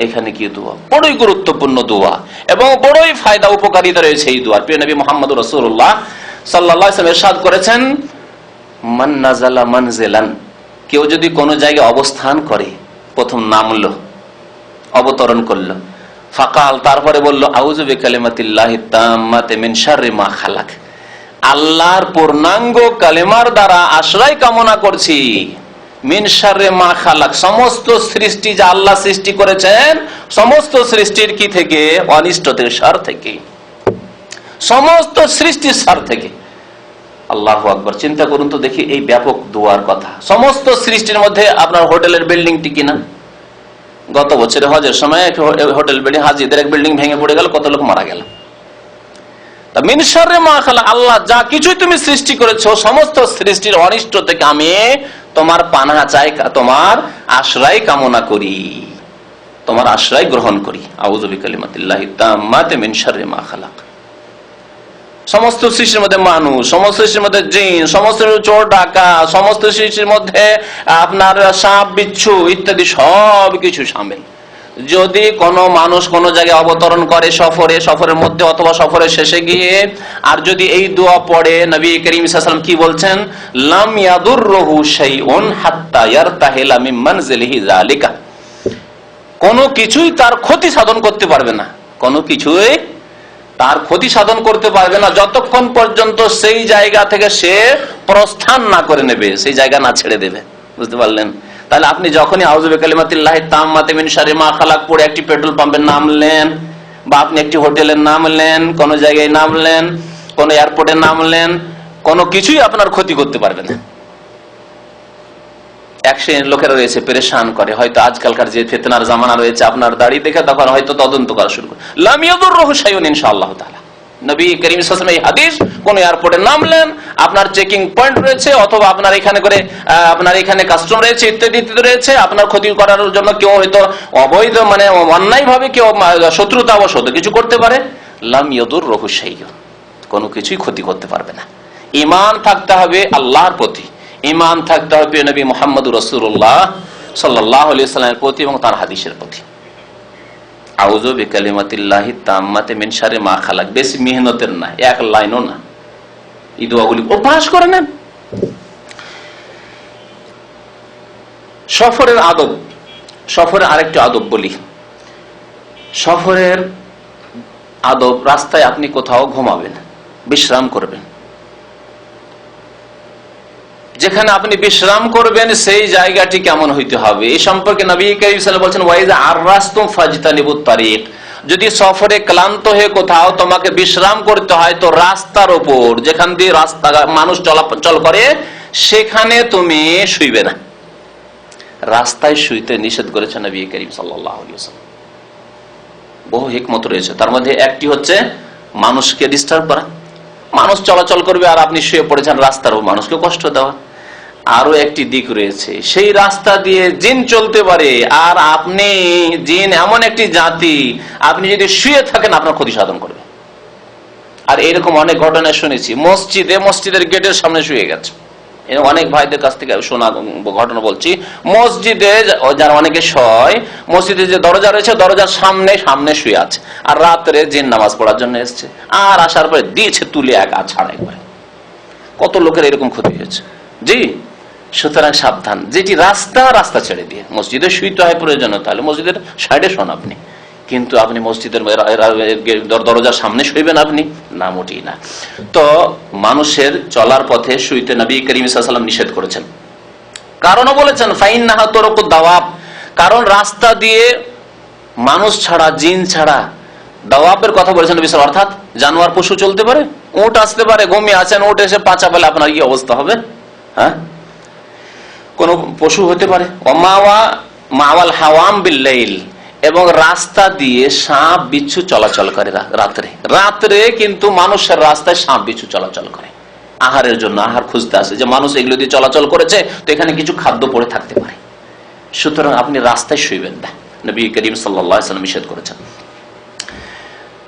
এখানে কি দোয়া? বড়ই গুরুত্বপূর্ণ দোয়া এবং বড়ই ফায়দা উপকারিতা রয়েছে এই দোয়ার। প্রিয় নবী মুহাম্মদুর রাসূলুল্লাহ সাল্লাল্লাহু আলাইহি ওয়াসাল্লাম ইরশাদ করেছেন, মান নাযালা মানজিলান, কেউ যদি কোন জায়গায় অবস্থান করে, প্রথম নামলো, অবতরণ করলো, ফাকাল, তারপরে বলল আউযু বিকালিমাতিল্লাহি তাম্মাতি মিন শাররি মা খালাক, আল্লাহর পূর্ণাঙ্গ কালেমার দ্বারা আশ্রয় কামনা করছি, মিন শাররি মা খালাক, সমস্ত সৃষ্টি যা আল্লাহ সৃষ্টি করেছেন, সমস্ত সৃষ্টির কি থেকে? অনিষ্টতের শার থেকে, সমস্ত সৃষ্টির শার থেকে। আল্লাহু আকবার, চিন্তা করুন তো দেখি এই ব্যাপক দোয়ার কথা। সমস্ত সৃষ্টির মধ্যে আপনার হোটেলের বিল্ডিংটি কিনা, গত বছরে হজের সময় হোটেল বিল্ডিং, হাজিদের এক বিল্ডিং ভেঙে পড়ে গেল, কত লোক মারা গেল। মিন শাররি মা খালাক, আল্লাহ যা কিছুই তুমি সৃষ্টি করেছো, সমস্ত সৃষ্টির অনিষ্ট থেকে আমি তোমার পানাহা চাই, তোমার আশ্রয় কামনা করি, তোমার আশ্রয় গ্রহণ করি। আউযু বিকালিমাতিল্লাহি তাম্মাতি মিন শাররি মা খালাক। সমস্ত সৃষ্টির মধ্যে মানুষ, সমস্ত সৃষ্টির মধ্যে জিন, সমস্ত চোর ডাকা, সমস্ত সৃষ্টির মধ্যে আপনার সাপ বিচ্ছু ইত্যাদি সব কিছু শামিল। যদি কোনো মানুষ কোনো জায়গায় অবতরণ করে সফরের মধ্যে অথবা সফরের শেষে গিয়ে, আর যদি এই দোয়া পড়ে, নবী করিম সাল্লাল্লাহু আলাইহি ওয়াসাল্লাম কি বলছেন? লাম ইয়াদুররুহু শাইউন হাত্তা ইয়ারতাহিলা মিন মানজিলিহি যালিকা, কোনো কিছুই তার ক্ষতি সাধন করতে পারবে না, কোনো কিছুই তার ক্ষতি সাধন করতে পারবে না যতক্ষণ পর্যন্ত সেই জায়গা থেকে সে প্রস্থান না করে নেবে, সেই জায়গা না ছেড়ে দেবে। বুঝতে পারলেন? তাহলে আপনি যখনই আউযু বিকালিমাতিল্লাহি তাম্মাতি মিন শাররি মা খালাক পড়ে একটি পেট্রোল পাম্পের নামলেন, বা আপনি একটি হোটেলের নামলেন, কোন জায়গায় নামলেন, কোন এয়ারপোর্টে নামলেন, কোনো কিছুই আপনার ক্ষতি করতে পারবে না। এক শ্রেণীর লোকেরা রয়েছে পেরেশান করে, হয়তো আজকালকার যে ফিতনার জামানা রয়েছে, আপনার দাড়ি দেখে তখন হয়তো তদন্ত করা শুরু করে, লাম ইয়াদুররুহু শাইউন ইনশাআল্লাহ তাআলা। নবী করিম সাল্লাল্লাহু আলাইহি ওয়াসাল্লাম এই হাদিস, কোন এয়ারপোর্টে নামলেন, আপনার চেকিং পয়েন্ট রয়েছে, অথবা আপনার এখানে করে আপনার এখানে কাস্টম রয়েছে, ইত্যাদি ইত্যাদি রয়েছে, আপনার ক্ষতি করার জন্য কেউ হয়তো অবৈধ মানে অন্যায় ভাবে কেউ শত্রুতাবশত কিছু করতে পারে, লাম ইয়াদুররুহু শাইউন, কোনো কিছুই ক্ষতি করতে পারবে না। ঈমান থাকতে হবে আল্লাহর প্রতি, ঈমান থাকতে হবে নবী মুহাম্মদুর রাসূলুল্লাহ সাল্লাল্লাহু আলাইহি ওয়াসাল্লামের প্রতি এবং তার হাদিসের প্রতি। আউযু বিকালিমাতিল্লাহি তাম্মাতি মিন শাররি মা খালাক, বেশি মেহনতের না, এক লাইনও না, এই দোয়াগুলি অভ্যাস করে নেন। সফরের আদব, সফরের আরেকটি আদব বলি। সফরের আদব, রাস্তায় আপনি কোথাও ঘুমাবেন, বিশ্রাম করবেন, যেখানে আপনি বিশ্রাম করবেন সেই জায়গাটি কেমন হইতে হবে এই সম্পর্কে নবী করিম সাল্লাল্লাহু আলাইহি ওয়াসাল্লাম বলেছেন, ওয়াইজা আররাসতুম ফাজতানিবুত তারিক, যদি সফরে ক্লান্ত হয়ে কোথাও তোমাকে বিশ্রাম করতে হয় তো রাস্তার উপর, যেখান দিয়ে রাস্তা মানুষ চলাচল করে, সেখানে তুমি শুইবে না। রাস্তায় শুইতে নিষেধ করেছেন নবী করিম সাল্লাল্লাহু আলাইহি ওয়াসাল্লাম। বহু হিকমত রয়েছে, তার মধ্যে একটি হচ্ছে মানুষকে ডিস্টার্ব করা, মানুষ চলাচল করবে আর আপনি শুয়ে পড়েছেন রাস্তার উপর, মানুষকে কষ্ট দেওয়া। আরো একটি দিক রয়েছে, সেই রাস্তা দিয়ে জিন চলতে পারে, আর আপনি জিন এমন একটি জাতি, আপনি যদি শুয়ে থাকেন আপনার ক্ষতি সাধন করবে। আর এরকম অনেক ঘটনা শুনেছি, মসজিদের গেটের সামনে শুয়ে গেছে, অনেক ভাইদের কাছ থেকে শোনা ঘটনা বলছি। মসজিদে যারা অনেকে শয়, মসজিদে যে দরজা রয়েছে দরজার সামনে শুয়ে আছে, আর রাত্রে জিন নামাজ পড়ার জন্য এসছে, আর আসার পরে দিয়েছে তুলে এক আছাড় একবারে। কত লোকের এরকম ক্ষতি হয়েছে। জি, সুতরাং সাবধান, যেটি রাস্তা ছেড়ে দিয়ে মসজিদে শুইতে হয় প্রয়োজন, তাহলে মসজিদের সাইডে শোন আপনি, কিন্তু আপনি মসজিদের দরজার সামনে শুইবেন আপনি না, মোটেই না। তো মানুষের চলার পথে শুইতে নবী করিম সাল্লাল্লাহু আলাইহি ওয়াসাল্লাম নিষেধ করেছেন, কারণও বলেছেন ফাইন্নাহা তুরুকুদ দাওয়াব, কারণ রাস্তা দিয়ে মানুষ ছাড়া জিন ছাড়া দাওয়াবের কথা বলেছেন নবী সাল্লাল্লাহু আলাইহি ওয়াসাল্লাম, অর্থাৎ জানোয়ার পশু চলতে পারে, উট আসতে পারে, ঘুমিয়ে আছেন, উট এসে পাঁচা পেলে আপনার কি অবস্থা হবে? হ্যাঁ, কোন পশু হতে পারে। মাওয়াল হাওয়াম বিল্লাইল, এবং রাস্তা দিয়ে সাপ বিচ্ছু চলাচল করে রাত্রে কিন্তু মানুষের রাস্তায় সাপ বিচ্ছু চলাচল করে, আহারের জন্য আহার খুঁজতে আসে, যে মানুষ এগুলো দিয়ে চলাচল করেছে তো এখানে কিছু খাদ্য পড়ে থাকতে পারে। সুতরাং আপনি রাস্তায় শুইবেন না, নবী করিম সাল্লাল্লাহু আলাইহি ওয়াসাল্লাম নিষেধ করেছেন।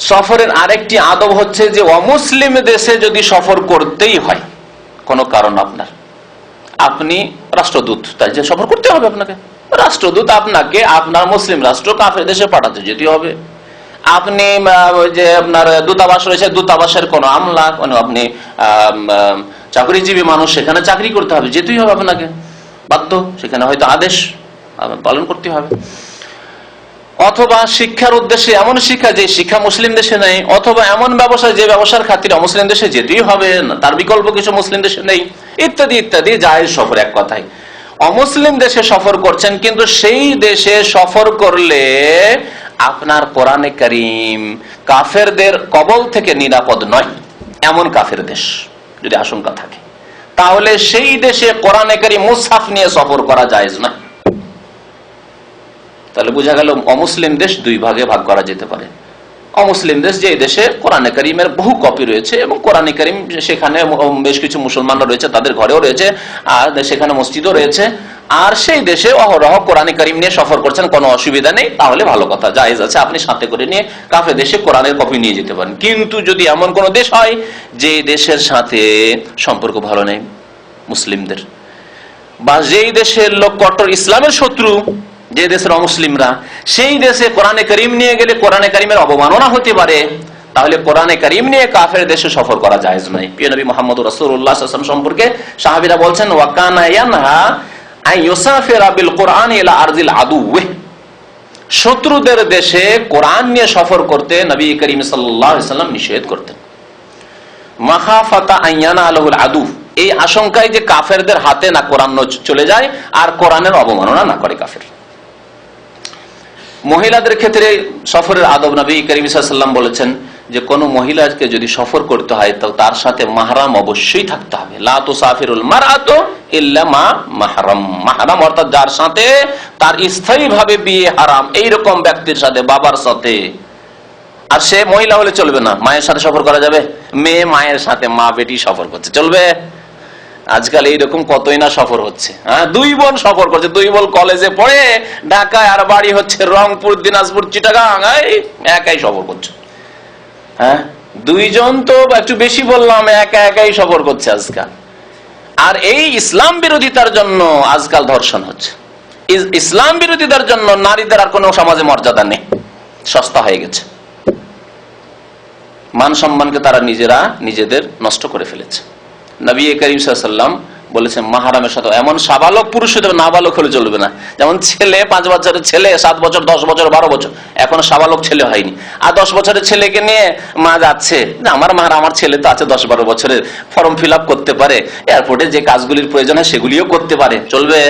সফরের আরেকটি আদব হচ্ছে যে অমুসলিম দেশে যদি সফর করতেই হয় কোনো কারণ, আপনি রাষ্ট্রদূত, তাই যে সফর করতে হবে আপনাকে, রাষ্ট্রদূত আপনাকে আপনার মুসলিম রাষ্ট্র কাফের দেশে পাঠাতে যেতে হবে। আপনি যে আপনার দূতাবাস রয়েছে, দূতাবাসের কোনো আমলা, কোনো আপনি চাকরিজীবী মানুষ, সেখানে চাকরি করতে হবে, যেতেই হবে আপনাকে বাধ্য, সেখানে হয়তো আদেশ পালন করতে হবে। অথবা শিক্ষার উদ্দেশ্যে, এমন শিক্ষা যে শিক্ষা মুসলিম দেশে নেই, অথবা এমন ব্যবসা যে ব্যবসার খাতিরে অমুসলিম দেশে যেতেই হবে, তার বিকল্প কিছু মুসলিম দেশে নেই, ইত্যাদি ইত্যাদি। জায়েজ সফর, এক কথায় অমুসলিম দেশে সফর করছেন, কিন্তু সেই দেশে সফর করলে আপনার কোরআনে কারীম কাফেরদের কবল থেকে নিরাপদ নয়, এমন কাফের দেশ যদি আশঙ্কা থাকে, তাহলে সেই দেশে কোরআনে কারীম মুসহাফ নিয়ে সফর করা জায়েজ না। তাহলে বোঝা গেল অমুসলিম দেশ দুই ভাগে ভাগ করা যেতে পারে। অমুসলিম দেশ, যে দেশে কোরআনে কারীমের বহু কপি রয়েছে এবং কোরআনে কারীম সেখানে বেশ কিছু মুসলমানরা রয়েছে, তাদের ঘরেও রয়েছে, আর সেখানে মসজিদও রয়েছে, আর সেই দেশে অহরহ কোরআনে কারীম নিয়ে সফর করছেন, কোনো অসুবিধা নেই, তাহলে ভালো কথা, জায়েজ আছে, আপনি সাথে করে নিয়ে কাফের দেশে কোরআনের কপি নিয়ে যেতে পারেন। কিন্তু যদি এমন কোন দেশ হয় যে দেশের সাথে সম্পর্ক ভালো নেই মুসলিমদের, বা যেই দেশের লোক কট্টর ইসলামের শত্রু, যে দেশের অমুসলিমরা, সেই দেশে কোরআনে কারীম নিয়ে গেলে কোরআনে কারীমের অবমাননা হতে পারে, তাহলে কোরআনে কারীম নিয়ে কাফের দেশে সফর করা জায়েজ নয়। প্রিয় নবী মুহাম্মদ রাসূলুল্লাহ সাল্লাল্লাহু আলাইহি ওয়াসাল্লাম সম্পর্কে সাহাবীরা বলছেন, ওয়া কানা ইয়ানহা আন ইউসাফিরা বিল কুরআন ইলা আরজিল আদুওয়ে, শত্রুদের দেশে কোরআন নিয়ে সফর করতে নবী করিম সাল্লাল্লাহু আলাইহি ওয়াসাল্লাম নিষেধ করতেন। মাখাফাতা আন ইয়ানালুল আদু, এই আশঙ্কায় যে কাফেরদের হাতে না কোরআন চলে যায় আর কোরআনের অবমাননা না করে কাফের। মহিলাদের ক্ষেত্রে সফরের আদব, নবী করিম সাল্লাল্লাহু আলাইহি ওয়াসাল্লাম বলেছেন যে কোনো মহিলাকে যদি সফর করতে হয় তো তার সাথে মাহরাম অবশ্যই থাকতে হবে। লা তুসাফিরুল মারআতু ইল্লা মা মাহরাম। মাহরাম অর্থাৎ যার সাথে তার স্থায়ীভাবে বিয়ে হারাম, এইরকম ব্যক্তির সাথে, বাবার সাথে। আর সে মহিলা হলে চলবে না, মায়ের সাথে সফর করা যাবে? মেয়ে মায়ের সাথে, মা বেটি সফর করছে, চলবে? আজকাল এইরকম কতই না সফর হচ্ছে। হ্যাঁ, 2 বোন সফর করছে, 2 বোন কলেজে পড়ে ঢাকায়, আর বাড়ি হচ্ছে রংপুর, দিনাজপুর, চিটাগাং, একাই সফর করছে। হ্যাঁ, 2 জন তো একটু বেশি বললাম, একাই সফর করছে আজকাল। আর এই ইসলাম বিরোধিতার জন্য আজকাল ধর্ষণ হচ্ছে। ইসলাম বিরোধিতার জন্য নারীদের আর কোনো সমাজে মর্যাদা নেই, সস্তা হয়ে গেছে। মান সম্মানকে তারা নিজেদের নষ্ট করে ফেলেছে। নবী করিম সাল্লাল্লাহু আলাইহি ওয়াসাল্লাম বলেছেন মাহরামের সাথে এমন সাবালক পুরুষ হতে হবে, নাবালক হলে চলবে না। যেমন ছেলে, 5 বছরের ছেলে, 7 বছর, 10 বছর, 12 বছর, এখনো সাবালক ছেলে হয়নি, আর 10 বছরের ছেলেকে নিয়ে মা যাচ্ছে, আমার মাহরাম, আমার ছেলে তো আছে 10-12 বছরের, ফর্ম ফিল আপ করতে পারে, এয়ারপোর্টে যে কাজগুলির প্রয়োজন হয় সেগুলিও করতে পারে, চলবে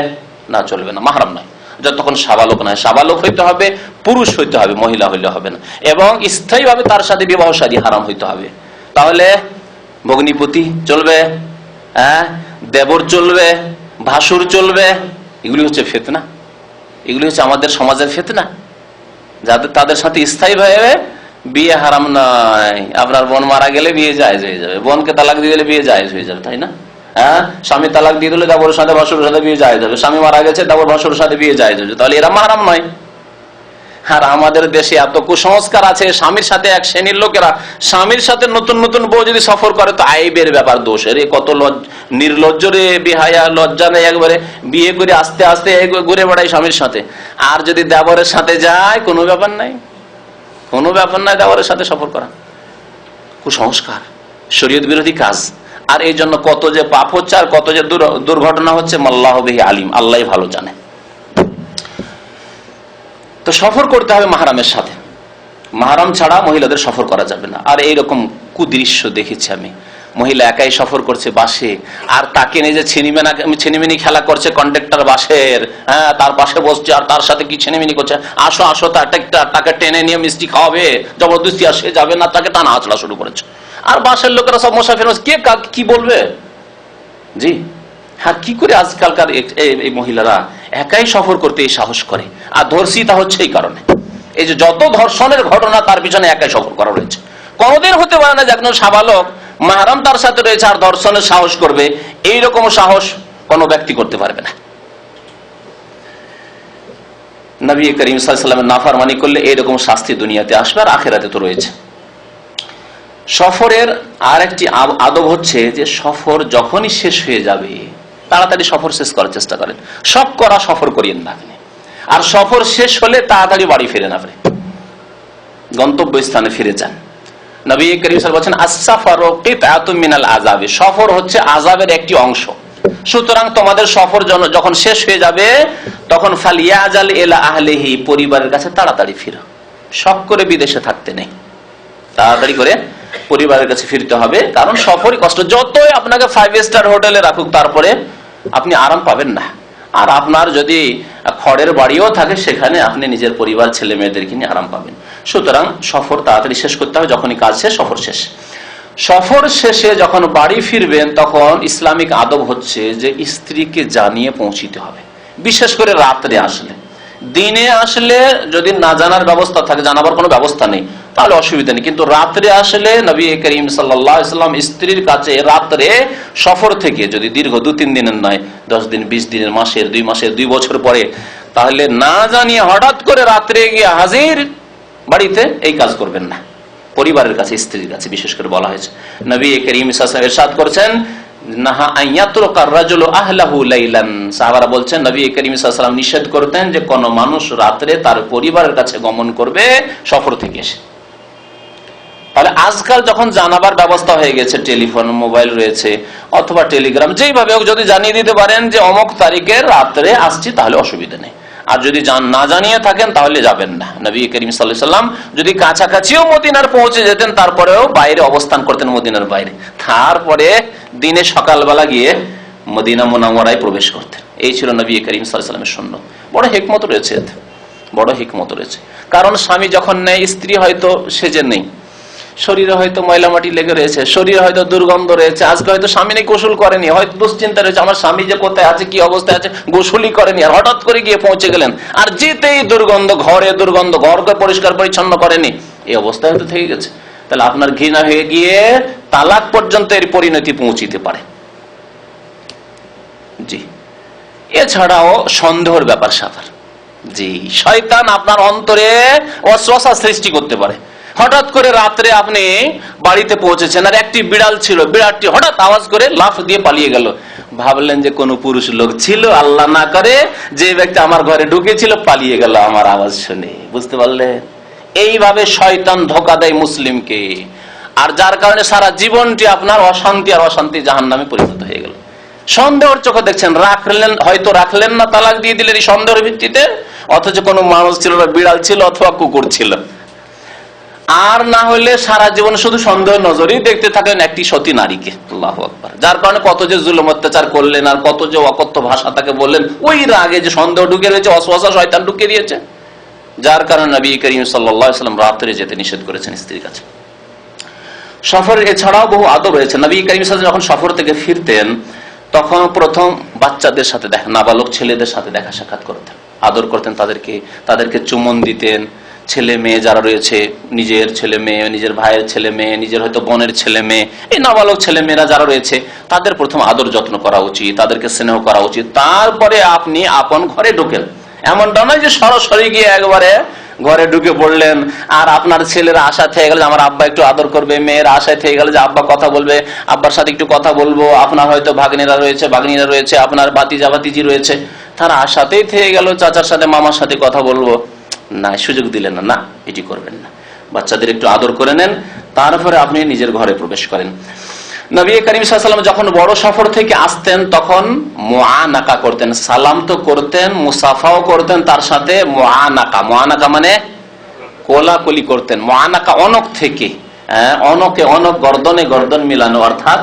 না? চলবে না, মাহরাম নয় যতক্ষণ সাবালক নয়। সাবালক হইতে হবে, পুরুষ হইতে হবে, মহিলা হইলে হবে না, এবং স্থায়ীভাবে তার সাথে বিবাহ শাদী হারাম হইতে হবে। তাহলে ভগ্নিপতি চলবে, হ্যাঁ, দেবর চলবে, ভাসুর চলবে, এগুলি হচ্ছে ফিতনা, এগুলি হচ্ছে আমাদের সমাজের ফিতনা, যাদের তাদের সাথে স্থায়ীভাবে বিয়ে হারাম নয়। আপনার বোন মারা গেলে বিয়ে জায়েজ হয়ে যাবে, বোনকে তালাক দিয়ে দিলে বিয়ে জায়েজ হয়ে যাবে, তাই না? হ্যাঁ, স্বামী তালাক দিয়ে দিলে দেবরের সাথে ভাসুরের সাথে বিয়ে জায়েজ হবে, স্বামী মারা গেছে দেবর ভাসুরের সাথে বিয়ে জায়েজ হয়েছে, তাহলে এরা মাহরাম নয়। আর আমাদের দেশে এত কুসংস্কার আছে, স্বামীর সাথে এক শ্রেণীর লোকেরা স্বামীর সাথে নতুন নতুন বউ যদি সফর করে তো আইবের ব্যাপার, দোষের। কত নির্লজ্জ রে, বেহায়া, লজ্জা নেই, একবারে বিয়ে করে আস্তে আস্তে ঘুরে বেড়ায় স্বামীর সাথে। আর যদি দেবরের সাথে যায়, কোনো ব্যাপার নাই, কোনো ব্যাপার নাই দেবরের সাথে সফর করা। কুসংস্কার, শরীয়ত বিরোধী কাজ। আর এই জন্য কত যে পাপ হচ্ছে আর কত যে দুর্ঘটনা হচ্ছে, আল্লাহু বিহি আলিম, আল্লাহই ভালো জানে। তো সফর করতে হবে মাহরামের সাথে, মাহরাম ছাড়া মহিলাদের সফর করা যাবে না। আর এইরকম কুদৃশ্য দেখেছি আমি, মহিলা একাই সফর করছে বাসে, আর তাকে নিজে ছিনিমিনি খেলা করছে কন্ডাক্টর বাসের, হ্যাঁ, তার পাশে বসছে আর তার সাথে কি ছিনিমিনি করছে, আসো আসো, তাকে টেনে নিয়ে মিষ্টি খাওয়াবে জবরদস্তি, আর সে যাবে না, তাকে টানা আঁচড়া শুরু করেছে। আর বাসের লোকেরা সব মুসাফির, কে কি বলবে? জি, আর কি করে আজকালকার এই মহিলারা একাই সফর করতে এই সাহস করে? আর ধর্ষিতা হচ্ছে এই কারণে, এই যে যত ধর্ষণের ঘটনা তার পিছনে একাই সফর করা রয়েছে। কোনদিন হতে পারে না যে একজন সাবালক মাহরাম তার সাথে রয়েছে আর ধর্ষণের সাহস করবে, এইরকম সাহস কোনো ব্যক্তি করতে পারবে না। নবী করিম সাল্লাল্লাহু আলাইহি ওয়াসাল্লামের নাফরমানি করলে এইরকম শাস্তি দুনিয়াতে আসবে, আর আখিরাতে তো রয়েছে। সফরের আর একটি আদব হচ্ছে যে সফর যখনই শেষ হয়ে যাবে তাড়াতাড়ি সফর শেষ করার চেষ্টা করেন, শখ করা সফর করিয়েন না আপনি। আর সফর শেষ হলে তাড়াতাড়ি বাড়ি ফিরে না, গন্তব্য স্থানে ফিরে যান। নবী করিম সাল্লাল্লাহু আলাইহি ওয়াসাল্লাম বলেছেন আস-সাফারু কিতআতুম মিনাল আযাব, সফর হচ্ছে আযাবের একটি অংশ। সুতরাং তোমাদের সফর যখন শেষ হয়ে যাবে তখন ফালিয়াজাল ইলা আহলিহি, পরিবারের কাছে তাড়াতাড়ি ফিরো, শখ করে বিদেশে থাকতে নেই, তাড়াতাড়ি করে পরিবারের কাছে ফিরতে হবে। কারণ সফরই কষ্ট, যতই আপনাকে 5 স্টার হোটেলে রাখুক তারপরে আপনি আরাম পাবেন না। আর আপনার যদি খড়ের বাড়িও থাকে সেখানে আপনি নিজের পরিবার, ছেলে মেয়েদেরকে নিয়ে আরাম পাবেন। সুতরাং সফর তাড়াতাড়ি শেষ করতে হবে, যখনই কাজ শেষ সফর শেষ। সফর শেষে যখন বাড়ি ফিরবেন তখন ইসলামিক আদব হচ্ছে যে স্ত্রীকে জানিয়ে পৌঁছিতে হবে, বিশেষ করে রাত্রে আসলে। দিনে আসলে যদি না জানার ব্যবস্থা থাকে, জানাবার কোনো ব্যবস্থা নেই, তাহলে অসুবিধা নেই। কিন্তু রাত্রে আসলে নবী করিম সাল্লাল্লাহু আলাইহি ওয়াসাল্লাম স্ত্রীর কাছে রাত্রে সফর থেকে যদি দীর্ঘ 2-3 দিনের নয়, 10 দিন, 20 দিনের, মাসের, 2 মাসের, 2 বছর পরে, তাহলে না জানিয়ে হঠাৎ করে রাত্রে গিয়ে হাজির বাড়িতে, এই কাজ করবেন না। পরিবারের কাছে, স্ত্রীর কাছে বিশেষ করে বলা হয়েছে। নবী করিম সাল্লাল্লাহু আলাইহি ওয়াসাল্লাম ইরশাদ করেছেন, নাহা আন ইয়াতরুকা আর-রাজুলু আহলাহু লাইলান, সাহাবারা বলছেন নবী করিম সাল্লাল্লাহু আলাইহি ওয়াসাল্লাম নিষেধ করতেন যে কোন মানুষ রাত্রে তার পরিবারের কাছে গমন করবে সফর থেকে এসে। তাহলে আজকাল যখন জানাবার ব্যবস্থা হয়ে গেছে, টেলিফোন, মোবাইল রয়েছে, অথবা টেলিগ্রাম, যেইভাবে হোক যদি জানিয়ে দিতে পারেন যে অমুক তারিখে রাত্রে আসছি, তাহলে অসুবিধা নেই। আর যদি না জানিয়ে থাকেন তাহলে যাবেন না। নবী করিম সাল্লাল্লাহু আলাইহি ওয়াসাল্লাম যদি কাছাকাছিও মদিনার পৌঁছে যেতেন তারপরেও বাইরে অবস্থান করতেন, মদিনার বাইরে, তারপরে দিনে সকালবেলা গিয়ে মদিনা মুনাওয়ারায় প্রবেশ করতেন। এই ছিল নবী করিম সাল্লাল্লাহু আলাইহি ওয়াসাল্লামের সুন্নাত। বড় হিকমত রয়েছে, বড় হিকমত রয়েছে। কারণ স্বামী যখন নেই, স্ত্রী হয়তো সেজে নেই, শরীরে হয়তো ময়লা মাটি লেগে রয়েছে, শরীরে হয়তো দুর্গন্ধ রয়েছে, আজকে হয়তো স্বামী নেই, গোসল করেনি, হয়তো দুশ্চিন্তা রয়েছে আমার স্বামী যে কোথায় আছে, কি অবস্থায় আছে, গোসলই করেনি, আর হঠাৎ করে গিয়ে পৌঁছে গেলেন, আর যেতেই দুর্গন্ধ, ঘরকে পরিষ্কার পরিচ্ছন্ন করেনি, এই অবস্থায় হয়তো থেকে গেছে। তাহলে আপনার ঘৃণা হয়ে গিয়ে তালাক পর্যন্ত এর পরিণতি পৌঁছিতে পারে। জি, এছাড়াও সন্দেহের ব্যাপার স্যাপার, জি, শয়তান আপনার অন্তরে ওয়াসওয়াসা সৃষ্টি করতে পারে। হঠাৎ করে রাত্রে আপনি বাড়িতে পৌঁছেছেন, আর একটি বিড়াল ছিল, বিড়ালটি হঠাৎ আওয়াজ করে লাফ দিয়ে পালিয়ে গেল। ভাবলেন যে কোনো পুরুষ লোক ছিল, আল্লাহ না করে যে ব্যক্তি আমার ঘরে ঢুকেছিল পালিয়ে গেল আমার আওয়াজ শুনে। বুঝতে পারলেন? এইভাবে শয়তান ধোঁকা দেয় মুসলিমকে, আর যার কারণে সারা জীবনটি আপনার অশান্তি আর অশান্তি জাহান্নামে পরিণত হয়ে গেল। সন্দেহের চোখে দেখছেন, হয়তো রাখলেন না, তালাক দিয়ে দিলেন এই সন্দেহের ভিত্তিতে, অথচ কোনো মানুষ ছিল না, বিড়াল ছিল অথবা কুকুর ছিল। আর না হলে সারা জীবন শুধু সন্দেহ নজরেই দেখতে থাকলেন একটি সতী নারীকে। আল্লাহু আকবার। যার কারণে কত যে জুলুম অত্যাচার করলেন, আর কত যে অকথ্য ভাষা তাকে বললেন, ওই রাগে যে সন্দেহ ঢুকে রয়েছে, ওয়াসওয়াসা শয়তান ঢুকিয়ে দিয়েছে, যার কারণে নবী করিম সাল্লাল্লাহু আলাইহি ওয়াসাল্লাম রাত্রে যেতে নিষেধ করেছেন স্ত্রীর কাছে। সফরের এছাড়াও বহু আদব রয়েছে। নবী করিম সাল্লাল্লাহু আলাইহি ওয়াসাল্লাম যখন সফর থেকে ফিরতেন, তখন প্রথম বাচ্চাদের সাথে দেখা, নাবালক ছেলেদের সাথে দেখা সাক্ষাৎ করতেন, আদর করতেন, তাদেরকে চুমন দিতেন। ছেলে মেয়ে যারা রয়েছে, নিজের ছেলে মেয়ে, নিজের ভাইয়ের ছেলে মেয়ে, নিজের হয়তো বোনের ছেলে মেয়ে, এই নাবালক ছেলে মেয়েরা যারা রয়েছে, তাদের প্রথম আদর যত্ন করা উচিত, তাদেরকে স্নেহ করা উচিত। তারপরে আপনি আপন ঘরে ঢোকেন। এমনটা নয় যে সরাসরি গিয়ে একবারে ঘরে ঢুকে পড়লেন, আর আপনার ছেলেরা আশা থেকে গেল যে আমার আব্বা একটু আদর করবে, মেয়ের আশায় থেকে গেল যে আব্বা কথা বলবে, আব্বার সাথে একটু কথা বলবো। আপনার হয়তো ভাগ্নিরা রয়েছে, আপনার ভাতিজা ভাতিজি রয়েছে, তারা আশাতেই থেকে গেল চাচার সাথে মামার সাথে কথা বলবো, না, সুযোগ দিলেন না, এটি করবেন না। বাচ্চাদের একটু আদর করে নেন, তারপরে আপনি নিজের ঘরে প্রবেশ করেন। নবী করিম সাল্লাল্লাহু আলাইহি ওয়াসাল্লাম যখন বড় সফর থেকে আসতেন, তখন মুআনাকা করতেন, সালাম তো করতেন, মুসাফাও করতেন, তার সাথে মুআনাকা মানে কোলাকুলি করতেন। মুআনাকা অনক থেকে, অনক গর্দন মিলানো, অর্থাৎ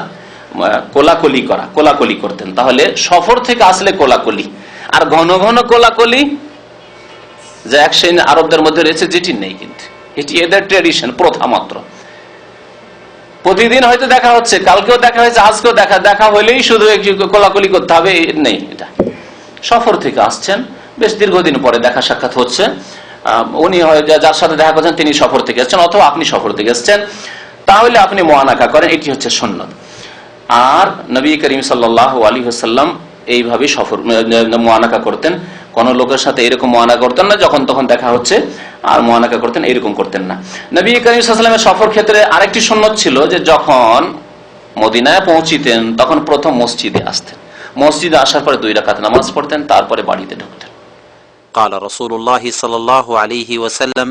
কোলাকুলি করতেন। তাহলে সফর থেকে আসলে কোলাকুলি, আর ঘন ঘন কোলাকুলি যে এক শ্রেণী আরবদের মধ্যে রয়েছে, যেটি নেই, কিন্তু এটি এদের ট্রেডিশন, প্রথা মাত্র। প্রতিদিন হয়তো দেখা হচ্ছে, কালকেও দেখা হয়েছে, আজকেও দেখা হইলেই শুধু কোলাকুলি করতে হবে, নেই। এটা সফর থেকে আসছেন, বেশ দীর্ঘদিন পরে দেখা সাক্ষাৎ হচ্ছে, উনি যার সাথে দেখা করছেন তিনি সফর থেকে এসছেন, অথবা আপনি সফর থেকে এসছেন, তাহলে আপনি মুআনাকা করেন, এটি হচ্ছে সুন্নত। আর নবী করিম সাল্লাল্লাহু আলাইহি ওয়াসাল্লাম এইভাবে মুআনাকা করতেন। কোন লোকের সাথে এরকম মুআনাকা করতেন না, যখন তখন দেখা হচ্ছে আর মুআনাকা করতেন, এরকম করতেন না। নবী করিম সাল্লাল্লাহু আলাইহি ওয়াসাল্লামের সফর ক্ষেত্রে আরেকটি সুন্নত ছিল যে যখন মদিনায় পৌঁছিতেন, তখন প্রথম মসজিদে আসতেন, মসজিদে আসার পরে 2 রাকাত নামাজ পড়তেন, তারপরে বাড়িতে ঢুকতেন। قال رسول الله صلى الله عليه وسلم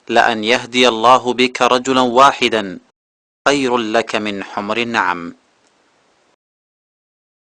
لأن يهدي الله بك رجلا واحدا خير لك من حمر النعم